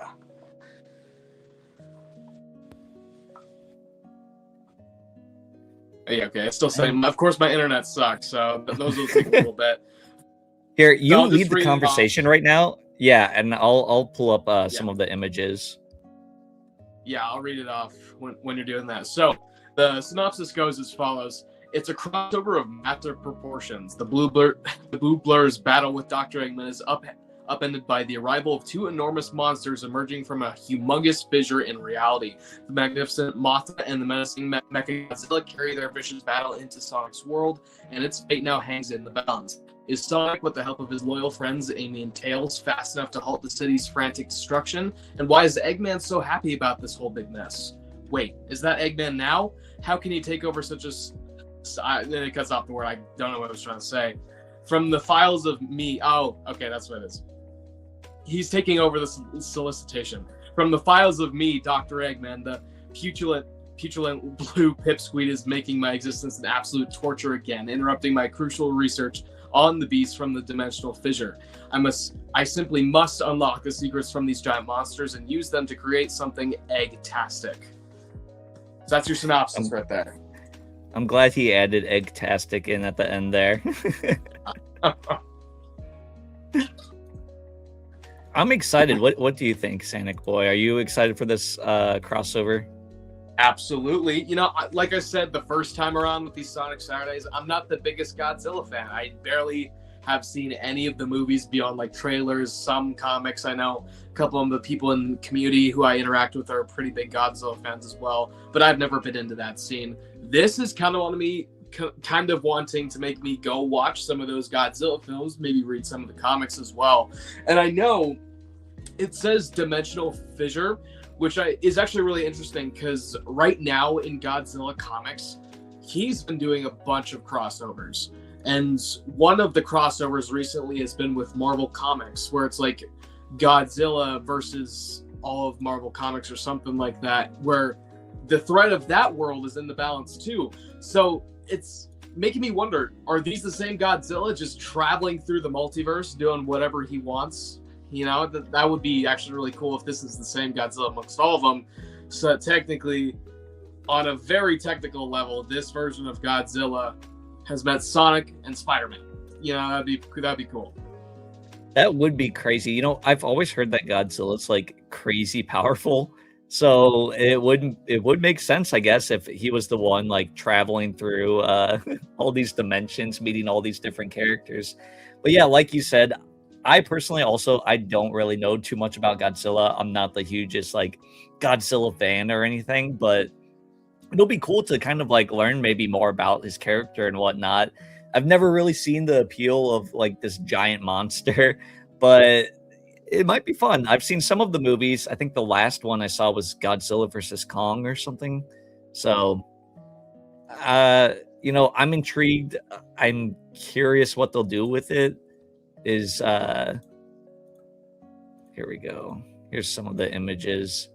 Yeah, okay. It's still saying, of course, my internet sucks, so those will take a little bit. Here, you lead the conversation right now. Yeah, and I'll pull up some of the images. Yeah, I'll read it off when you're doing that. So, the synopsis goes as follows. It's a crossover of massive proportions. The Blue Blur's battle with Dr. Eggman is upended by the arrival of 2 enormous monsters emerging from a humongous fissure in reality. The magnificent Mothra and the menacing Mechagodzilla carry their vicious battle into Sonic's world, and its fate now hangs in the balance. Is Sonic, with the help of his loyal friends Amy and Tails, fast enough to halt the city's frantic destruction? And why is Eggman so happy about this whole big mess? Wait, is that Eggman now? How can he take over such a... Then it cuts off the word. I don't know what I was trying to say. From the files of me... Oh, okay, that's what it is. he's taking over the solicitation. From the files of me, Dr. Eggman, the petulant blue pipsqueak is making my existence an absolute torture again, interrupting my crucial research on the beast from the dimensional fissure. I simply must unlock the secrets from these giant monsters and use them to create something egg-tastic. So that's your synopsis right there. I'm glad he added egg-tastic in at the end there. I'm excited. What do you think, SanicBoi? Are you excited for this crossover? Absolutely. You know, like I said, the first time around with these Sonic Saturdays, I'm not the biggest Godzilla fan. I barely have seen any of the movies beyond like trailers, some comics. I know a couple of the people in the community who I interact with are pretty big Godzilla fans as well, but I've never been into that scene. This is kind of wanting to make me go watch some of those Godzilla films, maybe read some of the comics as well. And I know it says dimensional fissure, which is actually really interesting because right now in Godzilla comics, he's been doing a bunch of crossovers. And one of the crossovers recently has been with Marvel Comics, where it's like Godzilla versus all of Marvel Comics or something like that, where the threat of that world is in the balance too. So it's making me wonder, are these the same Godzilla just traveling through the multiverse, doing whatever he wants? You know, that would be actually really cool if this is the same Godzilla amongst all of them. So technically, on a very technical level, this version of Godzilla has met Sonic and Spider-Man. You know, that'd be cool. That would be crazy. You know, I've always heard that Godzilla's like crazy powerful. So it would make sense, I guess, if he was the one like traveling through all these dimensions, meeting all these different characters. But yeah, like you said, I personally I don't really know too much about Godzilla. I'm not the hugest like Godzilla fan or anything, but it'll be cool to kind of like learn maybe more about his character and whatnot. I've never really seen the appeal of like this giant monster, but it might be fun. I've seen some of the movies. I think the last one I saw was Godzilla versus Kong or something. So, you know, I'm intrigued. I'm curious what they'll do with it. Here we go. Here's some of the images.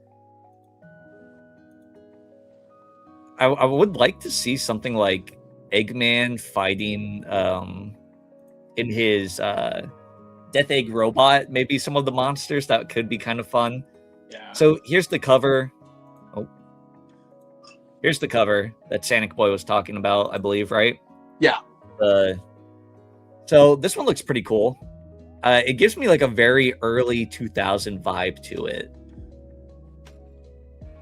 I would like to see something like Eggman fighting in his Death Egg robot, maybe some of the monsters. That could be kind of fun. Yeah. So here's the cover. Oh, here's the cover that SanicBoi was talking about, I believe, right? Yeah. So this one looks pretty cool. It gives me like a very early 2000 vibe to it.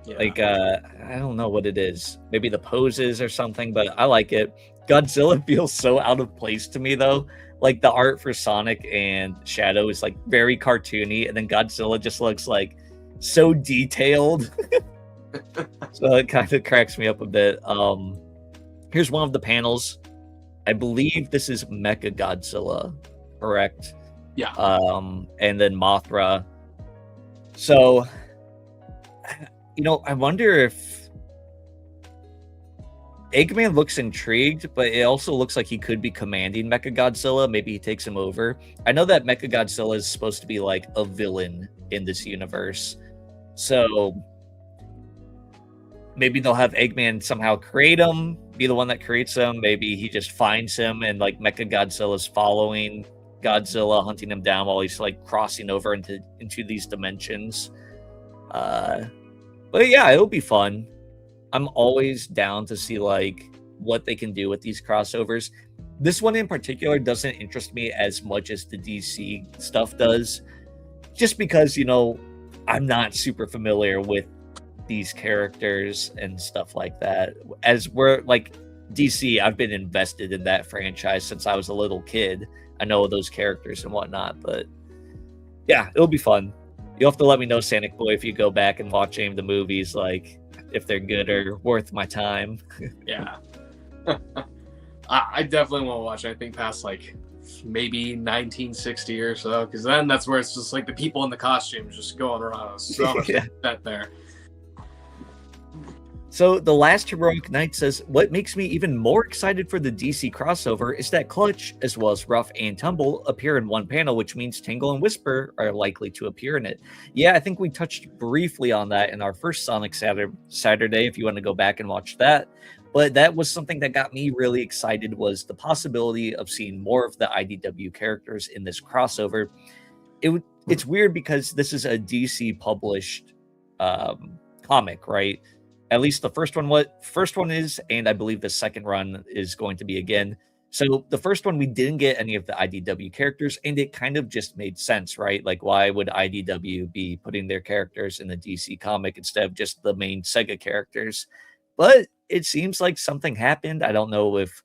Yeah. Like, I don't know what it is. Maybe the poses or something, but I like it. Godzilla feels so out of place to me, though. Like, the art for Sonic and Shadow is, like, very cartoony, and then Godzilla just looks, like, so detailed. So it kind of cracks me up a bit. Here's one of the panels. I believe this is Mecha Godzilla, correct? Yeah. And then Mothra. So, you know, I wonder if Eggman looks intrigued, but it also looks like he could be commanding Mecha Godzilla. Maybe he takes him over. I know that Mecha Godzilla is supposed to be like a villain in this universe. So maybe they'll have Eggman somehow create him, be the one that creates him. Maybe he just finds him and like Mecha Godzilla's following Godzilla, hunting him down while he's like crossing over into these dimensions. But yeah, it'll be fun. I'm always down to see like what they can do with these crossovers. This one in particular doesn't interest me as much as the DC stuff does, just because, you know, I'm not super familiar with these characters and stuff like that. As we're like DC, I've been invested in that franchise since I was a little kid. I know those characters and whatnot, but yeah, it'll be fun. You'll have to let me know, SanicBoi, if you go back and watch any of the movies, like if they're good or worth my time. Yeah. I definitely want to watch anything past like maybe 1960 or so, because then that's where it's just like the people in the costumes just going around so much that there. So the last heroic knight says, what makes me even more excited for the DC crossover is that Clutch, as well as Rough and Tumble, appear in one panel, which means Tingle and Whisper are likely to appear in it. Yeah, I think we touched briefly on that in our first Sonic Saturday, if you want to go back and watch that. But that was something that got me really excited, was the possibility of seeing more of the IDW characters in this crossover. It's weird because this is a DC published comic, right? At least the first one is, and I believe the second run is going to be again. So the first one, we didn't get any of the IDW characters, and it kind of just made sense, right? Like, why would IDW be putting their characters in the DC comic instead of just the main Sega characters? But it seems like something happened. I don't know if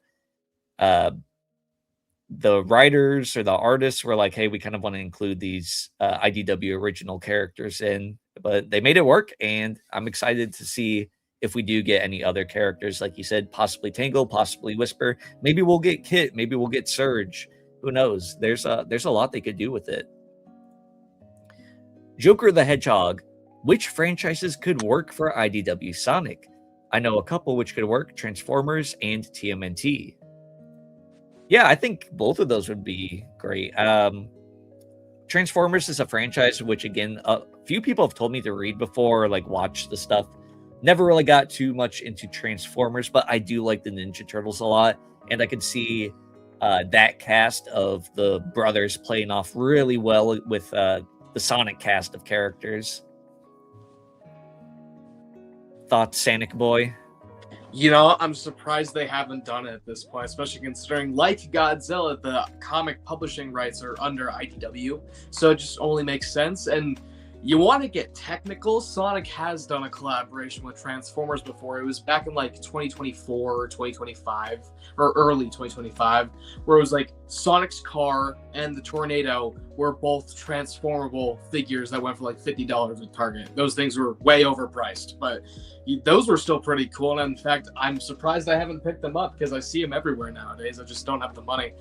the writers or the artists were like, hey, we kind of want to include these IDW original characters in, but they made it work, and I'm excited to see if we do get any other characters, like you said, possibly Tangle, possibly Whisper. Maybe we'll get Kit, maybe we'll get Surge. Who knows? There's a lot they could do with it. Joker the Hedgehog. Which franchises could work for IDW Sonic? I know a couple which could work, Transformers and TMNT. Yeah, I think both of those would be great. Transformers is a franchise which, again, a few people have told me to read before, or like watch the stuff. Never really got too much into Transformers, but I do like the Ninja Turtles a lot, and I could see that cast of the brothers playing off really well with the Sonic cast of characters. Thoughts, SanicBoi? You know, I'm surprised they haven't done it at this point, especially considering, like Godzilla, the comic publishing rights are under IDW, so it just only makes sense. And you want to get technical, Sonic has done a collaboration with Transformers before. It was back in like 2024 or 2025, or early 2025, where it was like Sonic's car and the Tornado were both transformable figures that went for like $50 at Target. Those things were way overpriced, but those were still pretty cool. And in fact, I'm surprised I haven't picked them up because I see them everywhere nowadays. I just don't have the money,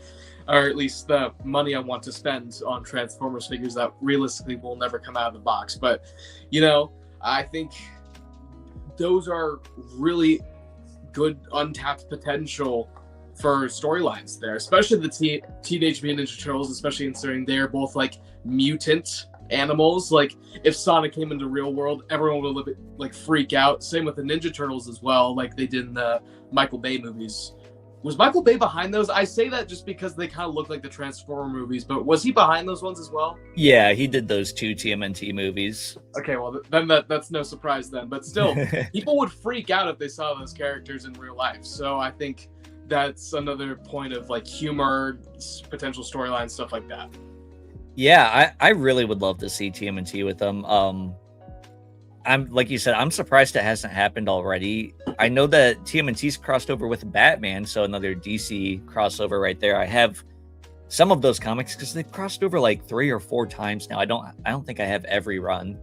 or at least the money I want to spend on Transformers figures that realistically will never come out of the box. But, you know, I think those are really good untapped potential for storylines there, especially the Teenage Mutant Ninja Turtles, especially considering they're both like mutant animals. Like, if Sonic came into real world, everyone would like freak out. Same with the Ninja Turtles as well, like they did in the Michael Bay movies. Was Michael Bay behind those? I say that just because they kind of look like the Transformer movies, but was he behind those ones as well? Yeah, he did those 2 TMNT movies. Okay, well, then that's no surprise then. But still, people would freak out if they saw those characters in real life. So I think that's another point of like humor, potential storyline, stuff like that. Yeah, I really would love to see TMNT with them. I'm, like you said, I'm surprised it hasn't happened already. I know that TMNT's crossed over with Batman, so another DC crossover right there. I have some of those comics because they've crossed over like 3 or 4 times now. I don't think I have every run.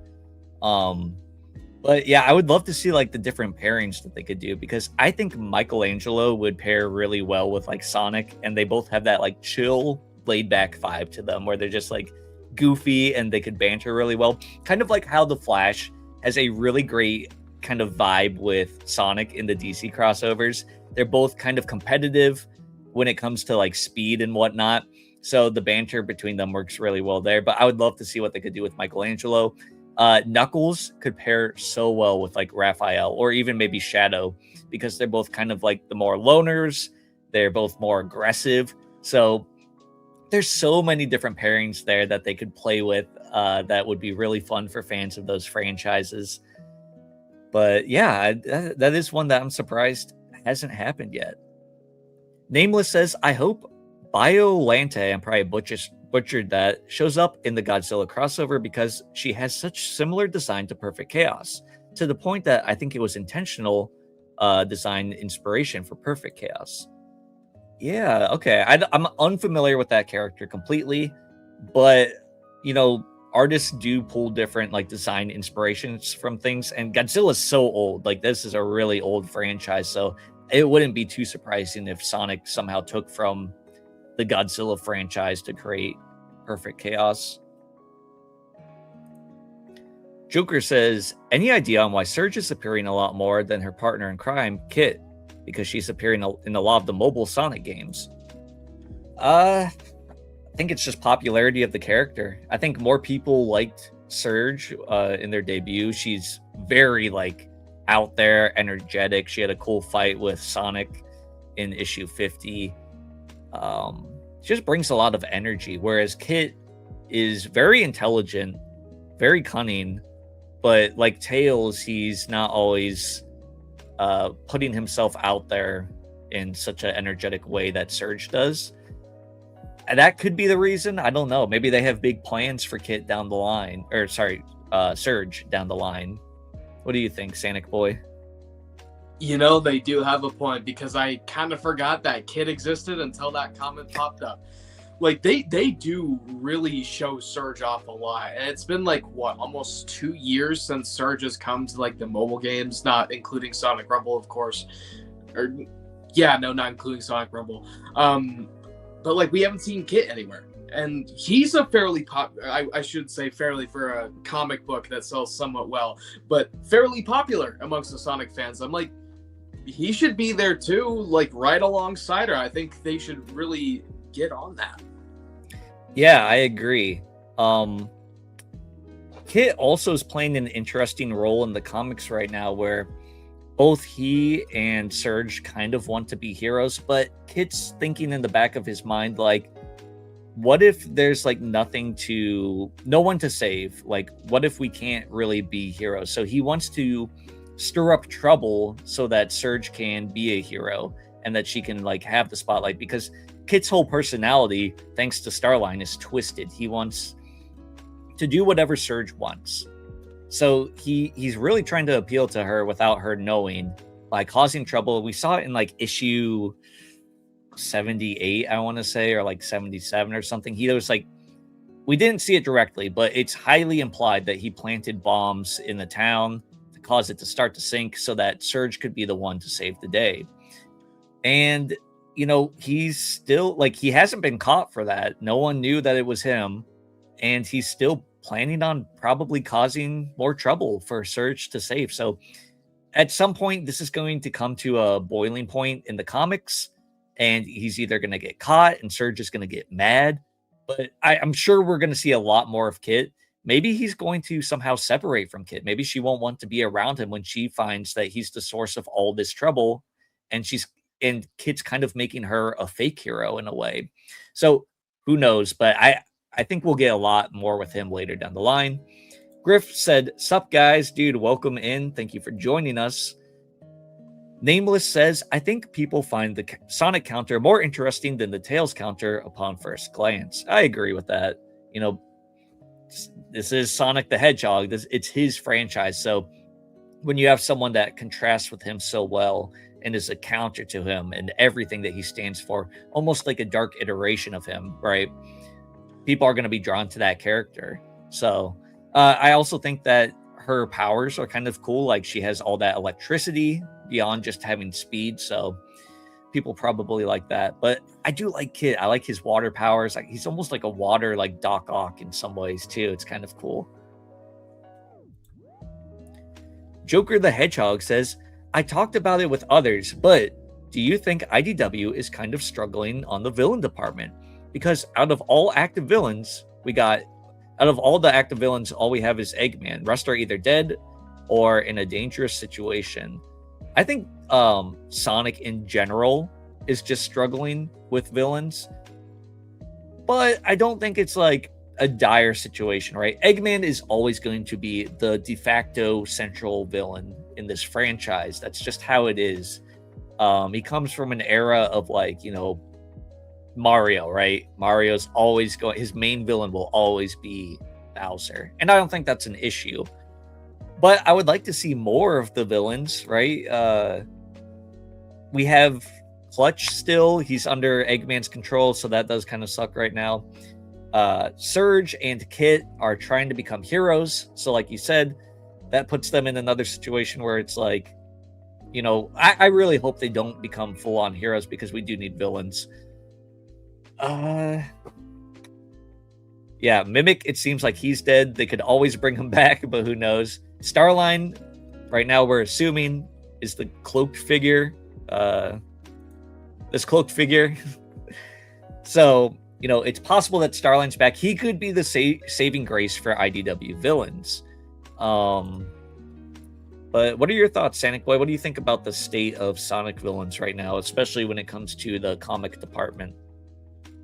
But yeah, I would love to see like the different pairings that they could do, because I think Michelangelo would pair really well with like Sonic, and they both have that like chill, laid back vibe to them where they're just like goofy and they could banter really well. Kind of like how the Flash has a really great kind of vibe with Sonic in the DC crossovers. They're both kind of competitive when it comes to like speed and whatnot. So the banter between them works really well there. But I would love to see what they could do with Michelangelo. Knuckles could pair so well with like Raphael, or even maybe Shadow, because they're both kind of like the more loners. They're both more aggressive. So there's so many different pairings there that they could play with that would be really fun for fans of those franchises. But yeah, that is one that I'm surprised hasn't happened yet. Nameless says, I hope Biolante, I'm probably butchered that, shows up in the Godzilla crossover, because she has such similar design to Perfect Chaos, to the point that I think it was intentional design inspiration for Perfect Chaos. Yeah, okay. I'm unfamiliar with that character completely, but, you know, artists do pull different like design inspirations from things, and Godzilla's so old. Like, this is a really old franchise, so it wouldn't be too surprising if Sonic somehow took from the Godzilla franchise to create Perfect Chaos. Joker says, any idea on why Surge is appearing a lot more than her partner in crime, Kit? Because she's appearing in a lot of the mobile Sonic games. I think it's just popularity of the character. I think more people liked Surge in their debut. She's very like out there, energetic. She had a cool fight with Sonic in issue 50. She just brings a lot of energy, whereas Kit is very intelligent, very cunning, but like Tails, he's not always putting himself out there in such an energetic way that Surge does. And that could be the reason. I don't know. Maybe they have big plans for Kit down the line, or sorry, Surge down the line. What do you think, SanicBoi? You know, they do have a point, because I kind of forgot that Kit existed until that comment popped up. Like, they do really show Surge off a lot. And it's been, like, what, almost 2 years since Surge has come to, like, the mobile games, not including Sonic Rumble, of course. Or, yeah, no, not including Sonic Rumble. But, like, we haven't seen Kit anywhere. And he's a fairly I should say fairly for a comic book that sells somewhat well, but fairly popular amongst the Sonic fans. I'm like, he should be there too, like right alongside her. I think they should really get on that. Yeah, I agree. Kit also is playing an interesting role in the comics right now, where both he and Surge kind of want to be heroes, but Kit's thinking in the back of his mind, like, what if there's like no one to save? Like, what if we can't really be heroes? So he wants to stir up trouble so that Surge can be a hero and that she can like have the spotlight, because Kit's whole personality, thanks to Starline, is twisted. He wants to do whatever Surge wants. So he's really trying to appeal to her without her knowing, by causing trouble. We saw it in like issue 78, I want to say, or like 77 or something. He was like, we didn't see it directly, but it's highly implied that he planted bombs in the town to cause it to start to sink so that Surge could be the one to save the day. And, you know, he's still like, he hasn't been caught for that. No one knew that it was him. And he's still planning on probably causing more trouble for Surge to save. So at some point, this is going to come to a boiling point in the comics, and he's either going to get caught and Surge is going to get mad. But I'm sure we're going to see a lot more of Kit. Maybe he's going to somehow separate from Kit. Maybe she won't want to be around him when she finds that he's the source of all this trouble, and Kit's kind of making her a fake hero in a way. So who knows? But I think we'll get a lot more with him later down the line. Griff said, "Sup guys, dude, welcome in. Thank you for joining us." Nameless says, "I think people find the Sonic counter more interesting than the Tails counter upon first glance." I agree with that. You know, this is Sonic the Hedgehog. It's his franchise. So when you have someone that contrasts with him so well and is a counter to him and everything that he stands for, almost like a dark iteration of him, right? People are going to be drawn to that character. So I also think that her powers are kind of cool. Like, she has all that electricity beyond just having speed. So people probably like that. But I do like Kit. I like his water powers. Like, he's almost like a water, like Doc Ock in some ways too. It's kind of cool. Joker the Hedgehog says, "I talked about it with others, but do you think IDW is kind of struggling on the villain department? Because out of all the active villains, all we have is Eggman. Rest are either dead or in a dangerous situation." I think Sonic in general is just struggling with villains, but I don't think it's like a dire situation, right? Eggman is always going to be the de facto central villain in this franchise. That's just how it is. He comes from an era of, like, you know, Mario, right? Mario's always his main villain will always be Bowser. And I don't think that's an issue. But I would like to see more of the villains, right? We have Clutch still. He's under Eggman's control, so that does kind of suck right now. Surge and Kit are trying to become heroes. So like you said, that puts them in another situation where it's like, you know, I really hope they don't become full-on heroes, because we do need villains. Yeah, Mimic, it seems like he's dead. They could always bring him back, but who knows? Starline, right now we're assuming, is the cloaked figure. This cloaked figure. So, it's possible that Starline's back. He could be the saving grace for IDW villains. But what are your thoughts, SanicBoi? What do you think about the state of Sonic villains right now, especially when it comes to the comic department?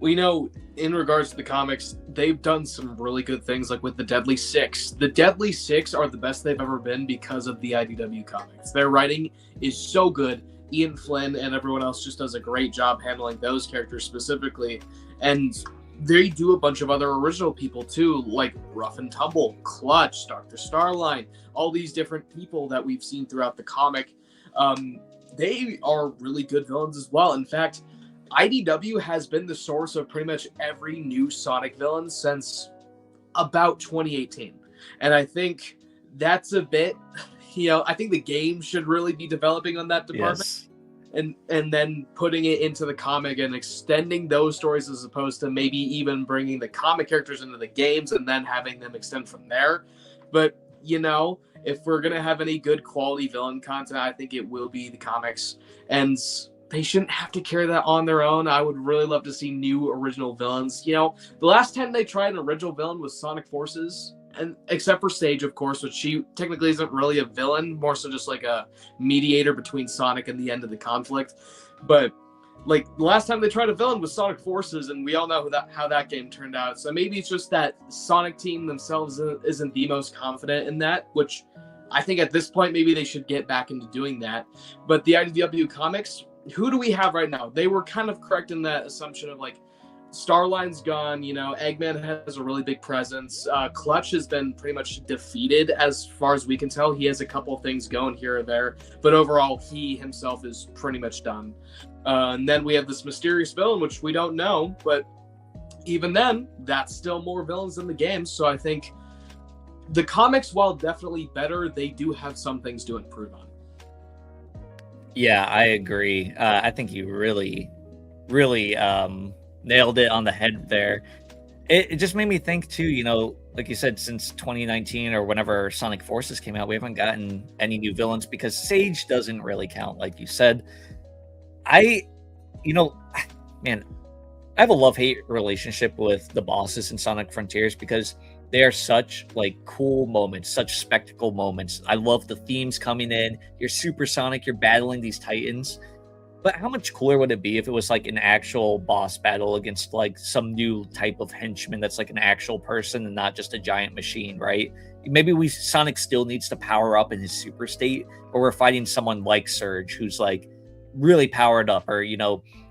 Well, in regards to the comics, they've done some really good things, like with the Deadly Six. The Deadly Six are the best they've ever been because of the IDW comics. Their writing is so good. Ian Flynn and everyone else just does a great job handling those characters specifically. And they do a bunch of other original people too, like Rough and Tumble, Clutch, Dr. Starline, all these different people that we've seen throughout the comic. They are really good villains as well. In fact, IDW has been the source of pretty much every new Sonic villain since about 2018. And I think that's a bit, I think the game should really be developing on that department. Yes. And then putting it into the comic and extending those stories, as opposed to maybe even bringing the comic characters into the games and then having them extend from there. But, if we're going to have any good quality villain content, I think it will be the comics. And they shouldn't have to carry that on their own. I would really love to see new original villains. The last time they tried an original villain was Sonic Forces, and except for Sage, of course, which she technically isn't really a villain, more so just like a mediator between Sonic and the end of the conflict. But like the last time they tried a villain was Sonic Forces, and we all know how that game turned out. So maybe it's just that Sonic team themselves isn't the most confident in that, which I think at this point maybe they should get back into doing that. But the IDW comics, who do we have right now? They were kind of correct in that assumption of like Starline's gone, Eggman has a really big presence. Clutch has been pretty much defeated as far as we can tell. He has a couple things going here or there, but overall he himself is pretty much done. And then we have this mysterious villain, which we don't know, but even then, that's still more villains than the game. So I think the comics, while definitely better, they do have some things to improve on. Yeah, I agree. I think you really, really nailed it on the head there. It just made me think too, like you said, since 2019 or whenever Sonic Forces came out, we haven't gotten any new villains because Sage doesn't really count, like you said. Man, I have a love-hate relationship with the bosses in Sonic Frontiers because they are such cool moments, such spectacle moments. I love the themes coming in. You're supersonic, you're battling these titans. But how much cooler would it be if it was an actual boss battle against some new type of henchman that's an actual person and not just a giant machine, right? Maybe Sonic still needs to power up in his super state, or we're fighting someone like Surge who's really powered up, or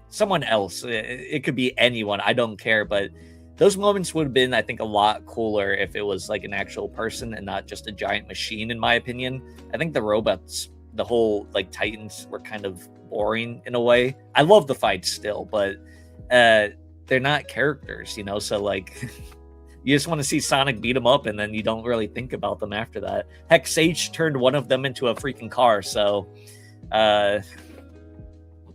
someone else. It could be anyone. I don't care, but those moments would have been, I think, a lot cooler if it was an actual person and not just a giant machine, in my opinion. I think the robots, the whole Titans, were kind of boring in a way. I love the fights still, but they're not characters, so you just want to see Sonic beat them up, and then you don't really think about them after that. Heck, Sage turned one of them into a freaking car, so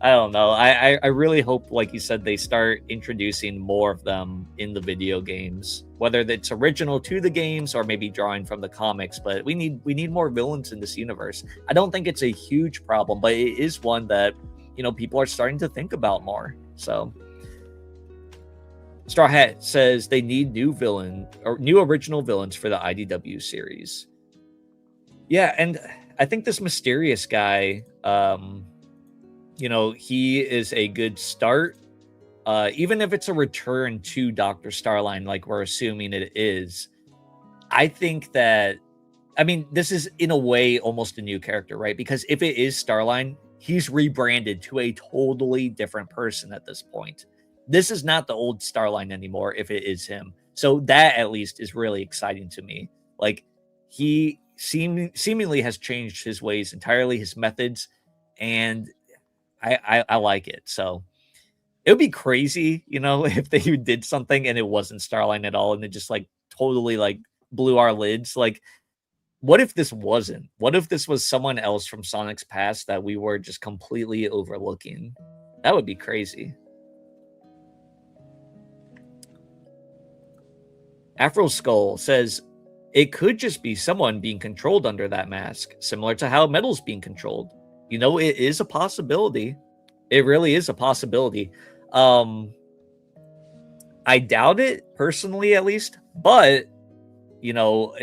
I don't know. I really hope, like you said, they start introducing more of them in the video games, whether it's original to the games or maybe drawing from the comics. But we need more villains in this universe. I don't think it's a huge problem, but it is one that people are starting to think about more. So Straw Hat says they need new original villains for the IDW series. Yeah, and I think this mysterious guy, he is a good start. Even if it's a return to Dr. Starline, like we're assuming it is, I think that, this is in a way almost a new character, right? Because if it is Starline, he's rebranded to a totally different person at this point. This is not the old Starline anymore if it is him. So that at least is really exciting to me. He seemingly has changed his ways entirely, his methods, and I like it. So it would be crazy, if they did something and it wasn't Starline at all, and it just totally blew our lids. What if this wasn't? What if this was someone else from Sonic's past that we were just completely overlooking? That would be crazy. Afro Skull says it could just be someone being controlled under that mask, similar to how Metal's being controlled. You know, it is a possibility. It really is a possibility. I doubt it, personally, at least. But, you know,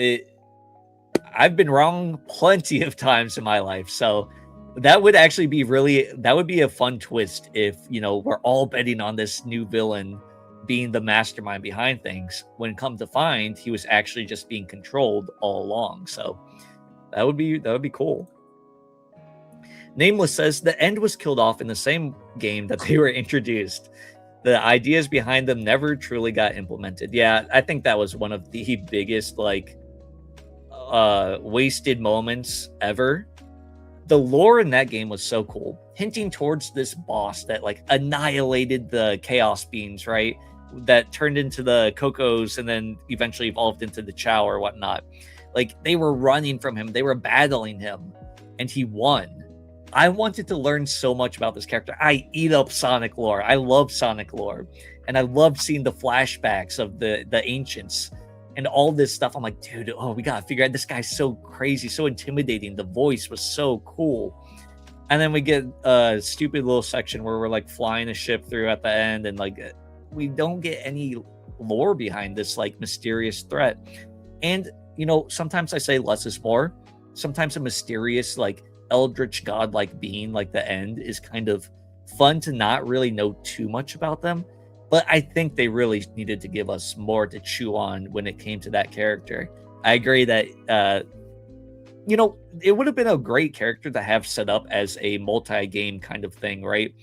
I've been wrong plenty of times in my life. So that would actually be that would be a fun twist if, you know, we're all betting on this new villain being the mastermind behind things, when come to find he was actually just being controlled all along. So that would be cool. Nameless says the end was killed off in the same game that they were introduced. The ideas behind them never truly got implemented. Yeah, I think that was one of the biggest wasted moments ever. The lore in that game was so cool, hinting towards this boss that annihilated the chaos beings, right? That turned into the Cocos and then eventually evolved into the Chow or whatnot. They were running from him, they were battling him, and he won. I wanted to learn so much about this character. I eat up Sonic lore. I love Sonic lore. And I love seeing the flashbacks of the ancients and all this stuff. I'm like, dude, we gotta figure out, this guy's so crazy, so intimidating. The voice was so cool. And then we get a stupid little section where we're flying a ship through at the end, and we don't get any lore behind this mysterious threat. And you know, sometimes I say less is more. Sometimes a mysterious eldritch godlike being like the End is kind of fun to not really know too much about them. But I think they really needed to give us more to chew on when it came to that character. I agree that you know, it would have been a great character to have set up as a multi-game kind of thing, right?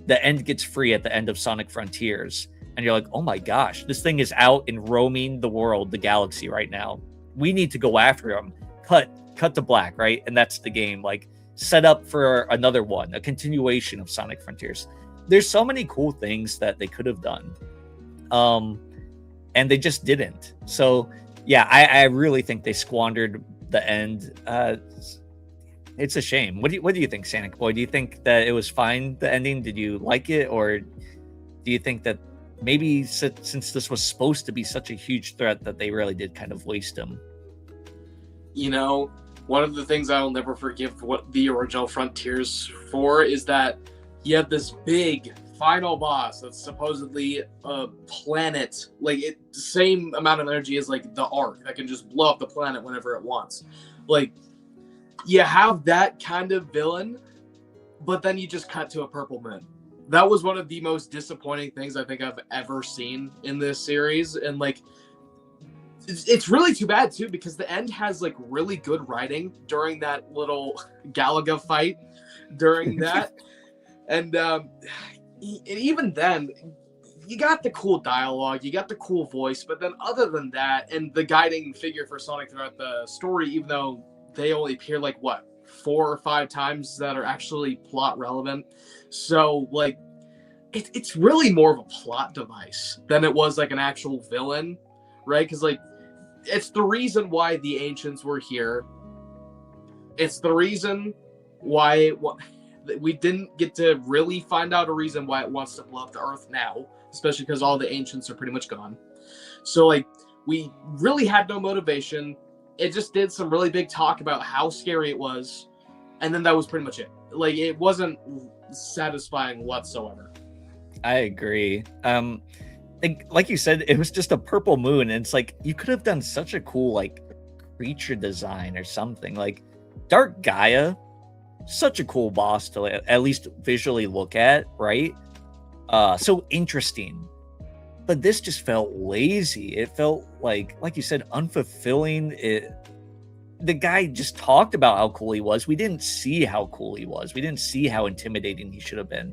The End gets free at the end of Sonic Frontiers, and you're like, oh my gosh, this thing is out and roaming the world, the galaxy right now. We need to go after him. Cut to black, right? And that's the game. Set up for another one, a continuation of Sonic Frontiers. There's so many cool things that they could have done. And they just didn't. So yeah, I really think they squandered the End. It's a shame. What do you think, SanicBoi? Do you think that it was fine, the ending? Did you like it? Or do you think that maybe since this was supposed to be such a huge threat that they really did kind of waste him? You know, one of the things I will never forgive what the original Frontiers for is that you have this big final boss that's supposedly a planet, same amount of energy as the Ark that can just blow up the planet whenever it wants. You have that kind of villain, but then you just cut to a purple moon. That was one of the most disappointing things I think I've ever seen in this series, and it's really too bad too, because the End has really good writing during that little Galaga fight during that. And even then, you got the cool dialogue, you got the cool voice, but then other than that, and the guiding figure for Sonic throughout the story, even though they only appear 4 or 5 times that are actually plot relevant. So it's really more of a plot device than it was an actual villain, right? Because it's the reason why the ancients were here. It's the reason why we didn't get to really find out a reason why it wants to blow up the Earth now, especially because all the ancients are pretty much gone. So we really had no motivation. It just did some really big talk about how scary it was, and then that was pretty much it. It wasn't satisfying whatsoever. I agree. Like you said, it was just a purple moon, and it's you could have done such a cool creature design or something. Dark Gaia, such a cool boss to at least visually look at, right? So interesting. But this just felt lazy. It felt like you said, unfulfilling. The guy just talked about how cool he was. We didn't see how cool he was. We didn't see how intimidating he should have been.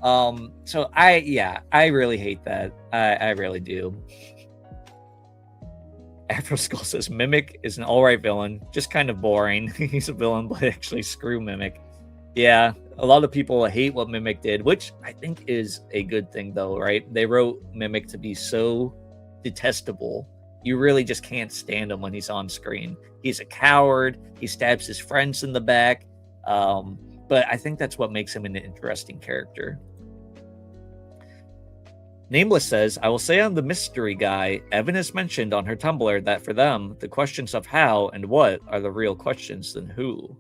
So I really hate that. I really do. Afro Skull says Mimic is an alright villain, just kind of boring. He's a villain, but actually screw Mimic. Yeah, a lot of people hate what Mimic did, which I think is a good thing though, right? They wrote Mimic to be so detestable. You really just can't stand him when he's on screen. He's a coward. He stabs his friends in the back. But I think that's what makes him an interesting character. Nameless says, I will say on the mystery guy, Evan has mentioned on her Tumblr that for them, the questions of how and what are the real questions than who.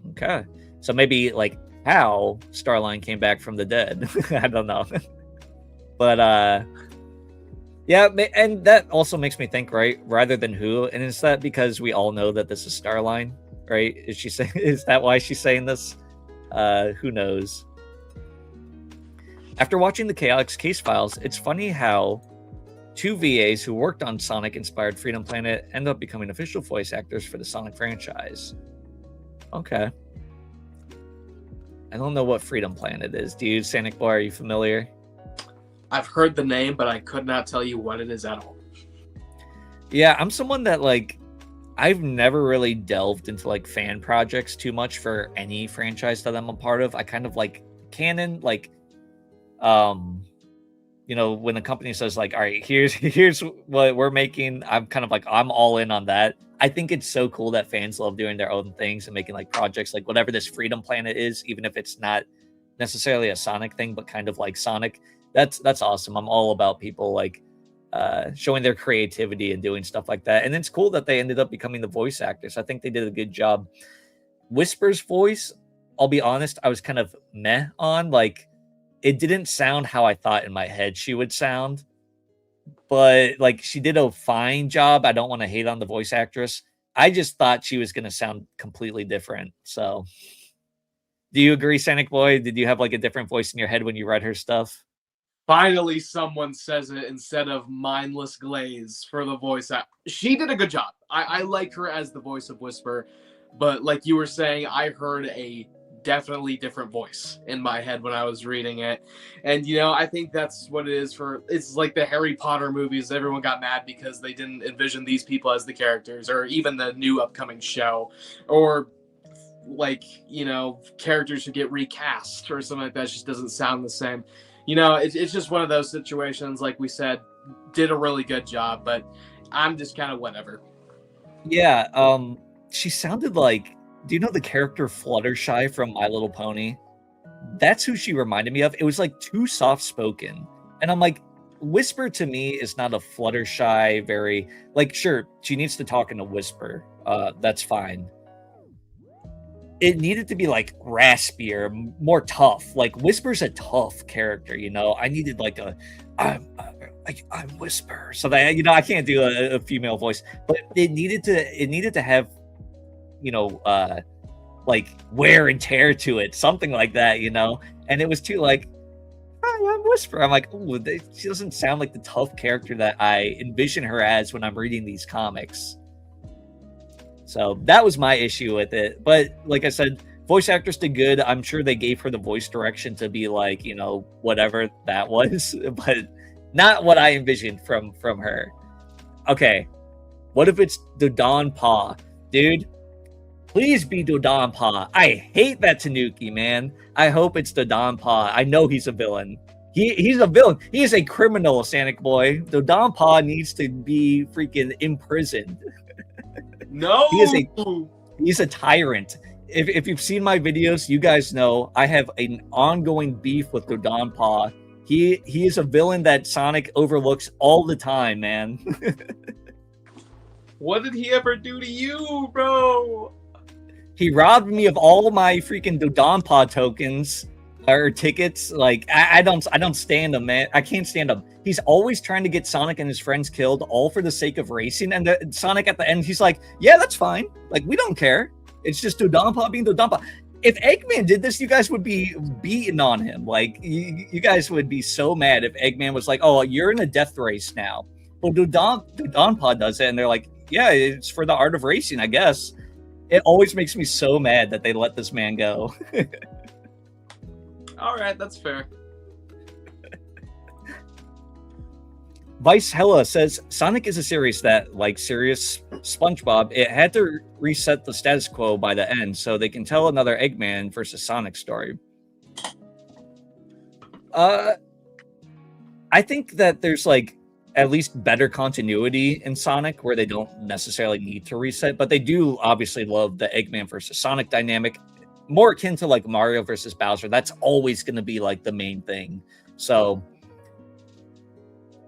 Okay. So maybe like how Starline came back from the dead. I don't know. But yeah, and that also makes me think, right? Rather than who, and is that because we all know that this is Starline, right? Is she saying? Is that why she's saying this? Who knows? After watching the Chaotix case files, it's funny how two VAs who worked on Sonic-inspired Freedom Planet end up becoming official voice actors for the Sonic franchise. Okay. I don't know what Freedom Planet is. Do you, SanicBoi, are you familiar? I've heard the name, but I could not tell you what it is at all. Yeah, I'm someone that, like, I've never really delved into, like, fan projects too much for any franchise that I'm a part of. I kind of like canon, like, you know, when the company says like, all right, here's what we're making, I'm kind of like, I'm all in on that. I think it's so cool that fans love doing their own things and making like projects like whatever this Freedom Planet is, even if it's not necessarily a Sonic thing, but kind of like Sonic. That's awesome. I'm all about people like showing their creativity and doing stuff like that. And it's cool that they ended up becoming the voice actors. I think they did a good job. Whisper's voice, I'll be honest, I was kind of meh on. Like, it didn't sound how I thought in my head she would sound, but like she did a fine job. I don't want to hate on the voice actress. I just thought she was going to sound completely different. So do you agree, SanicBoi? Did you have like a different voice in your head when you read her stuff? Finally, someone says it instead of mindless glaze for the voice. She did a good job. I like her as the voice of Whisper, but like you were saying, I heard a definitely different voice in my head when I was reading it. And you know, I think that's what it is for, it's like the Harry Potter movies. Everyone got mad because they didn't envision these people as the characters, or even the new upcoming show, or like, you know, characters who get recast or something like that. It just doesn't sound the same. You know, it's just one of those situations. Like we said, did a really good job, but I'm just kind of whatever. Yeah, she sounded like, do you know the character Fluttershy from My Little Pony? That's who she reminded me of. It was like too soft spoken. And I'm like, Whisper to me is not a Fluttershy, very like, sure, she needs to talk in a whisper. That's fine. It needed to be like raspier, more tough. Like Whisper's a tough character, you know. I needed like I'm Whisper, so that, you know, I can't do a female voice, but it needed to have, you know, like wear and tear to it, something like that, you know. And it was too like, hi, I'm Whisper. I'm like, oh, she doesn't sound like the tough character that I envision her as when I'm reading these comics. So that was my issue with it. But like I said, voice actors did good. I'm sure they gave her the voice direction to be like, you know, whatever that was, but not what I envisioned from her. Okay, what if it's Dodon Pa? Dude, please be Dodon Pa. I hate that Tanuki, man. I hope it's Dodon Pa. I know he's a villain. He's a villain. He is a criminal, SanicBoi. Dodon Pa needs to be freaking imprisoned. No, he's a tyrant. If you've seen my videos, you guys know I have an ongoing beef with Dodon Pa. He is a villain that Sonic overlooks all the time, man. What did he ever do to you, bro? He robbed me of all my freaking Dodon Pa tokens or tickets. Like I don't stand him, man. I can't stand him. He's always trying to get Sonic and his friends killed, all for the sake of racing. And Sonic at the end, he's like, "Yeah, that's fine. Like we don't care. It's just Dodon Pa being Dodon Pa." If Eggman did this, you guys would be beating on him. Like you guys would be so mad if Eggman was like, "Oh, you're in a death race now." Well, Dodon Pa does it, and they're like, "Yeah, it's for the art of racing, I guess." It always makes me so mad that they let this man go. All right, that's fair. Vice Hella says, Sonic is a series that, like serious SpongeBob, it had to reset the status quo by the end so they can tell another Eggman versus Sonic story. I think that there's like at least better continuity in Sonic where they don't necessarily need to reset, but they do obviously love the Eggman versus Sonic dynamic, more akin to like Mario versus Bowser. That's always going to be like the main thing. So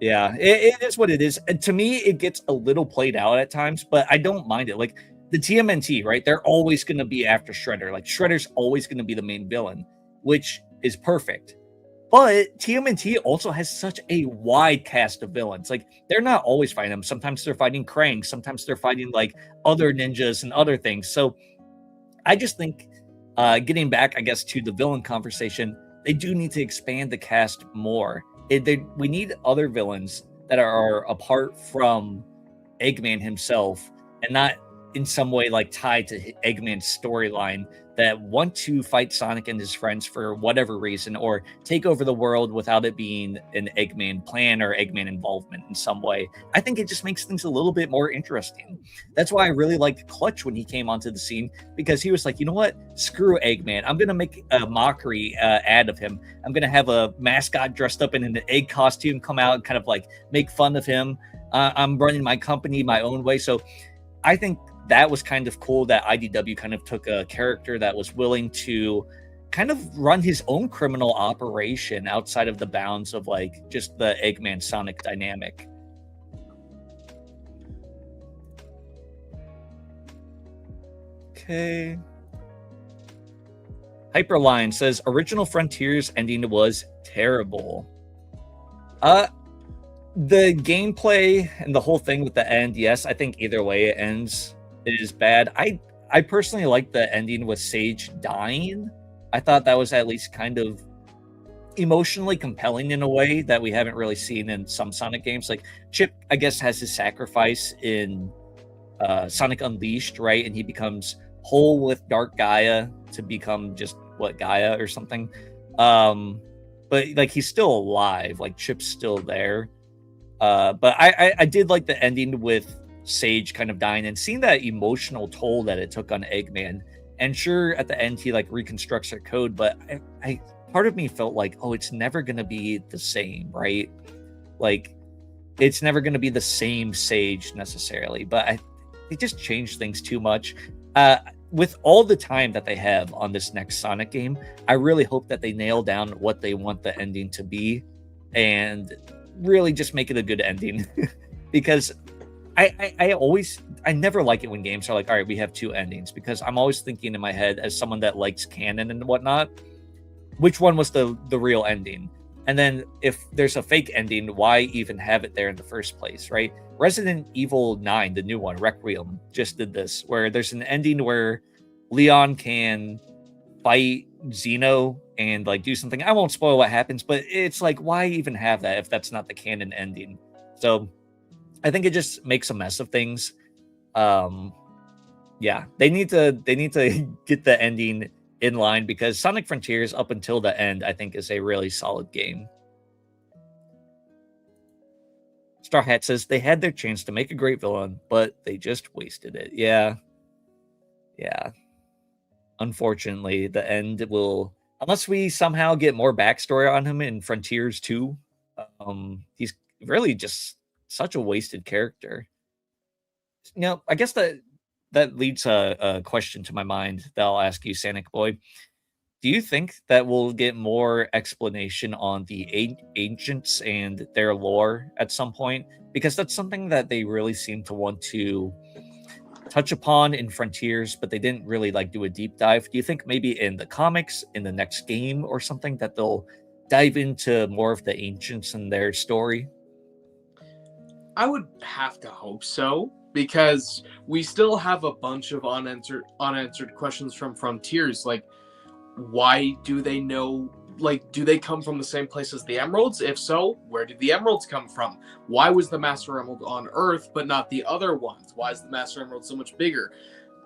Yeah, it is what it is. And to me, it gets a little played out at times, but I don't mind it. Like the TMNT, right? They're always going to be after Shredder. Like Shredder's always going to be the main villain, which is perfect. But TMNT also has such a wide cast of villains. Like they're not always fighting them. Sometimes they're fighting Krang. Sometimes they're fighting like other ninjas and other things. So I just think, getting back, I guess, to the villain conversation, they do need to expand the cast more. We need other villains that are apart from Eggman himself and not in some way like tied to Eggman's storyline, that want to fight Sonic and his friends for whatever reason or take over the world without it being an Eggman plan or Eggman involvement in some way. I think it just makes things a little bit more interesting. That's why I really liked Clutch when he came onto the scene, because he was like, you know what? Screw Eggman. I'm going to make a mockery ad of him. I'm going to have a mascot dressed up in an egg costume come out and kind of like make fun of him. I'm running my company my own way. So I think that was kind of cool that IDW kind of took a character that was willing to kind of run his own criminal operation outside of the bounds of like just the Eggman Sonic dynamic. Okay. Hyperline says original Frontiers ending was terrible. The gameplay and the whole thing with the end, yes, I think either way it ends is bad. I personally like the ending with Sage dying. I thought that was at least kind of emotionally compelling in a way that we haven't really seen in some Sonic games. Like Chip, I guess, has his sacrifice in Sonic Unleashed, right? And he becomes whole with Dark Gaia to become just what, Gaia or something. But like he's still alive, like Chip's still there. But I did like the ending with Sage kind of dying and seeing that emotional toll that it took on Eggman. And sure, at the end he like reconstructs her code, but I part of me felt like, oh, it's never gonna be the same, right? Like it's never gonna be the same Sage necessarily. But they just changed things too much. With all the time that they have on this next Sonic game, I really hope that they nail down what they want the ending to be and really just make it a good ending. Because I never like it when games are like, all right, we have two endings, because I'm always thinking in my head, as someone that likes canon and whatnot, which one was the real ending? And then if there's a fake ending, why even have it there in the first place, right? Resident Evil 9, the new one, Requiem, just did this, where there's an ending where Leon can fight Xeno and like do something. I won't spoil what happens, but it's like, why even have that if that's not the canon ending? So I think it just makes a mess of things. Yeah, they need to get the ending in line, because Sonic Frontiers up until the end, I think, is a really solid game. Star Hat says they had their chance to make a great villain, but they just wasted it. Yeah. Unfortunately, the end will, unless we somehow get more backstory on him in Frontiers 2, he's really just such a wasted character. I guess that leads a question to my mind that I'll ask you, SanicBoi. Do you think that we'll get more explanation on the ancients and their lore at some point? Because that's something that they really seem to want to touch upon in Frontiers, but they didn't really like do a deep dive. Do you think maybe in the comics, in the next game or something, that they'll dive into more of the ancients and their story? I would have to hope so, because we still have a bunch of unanswered questions from Frontiers. Like, why do they know? Like, do they come from the same place as the Emeralds? If so, where did the Emeralds come from? Why was the Master Emerald on Earth but not the other ones? Why is the Master Emerald so much bigger?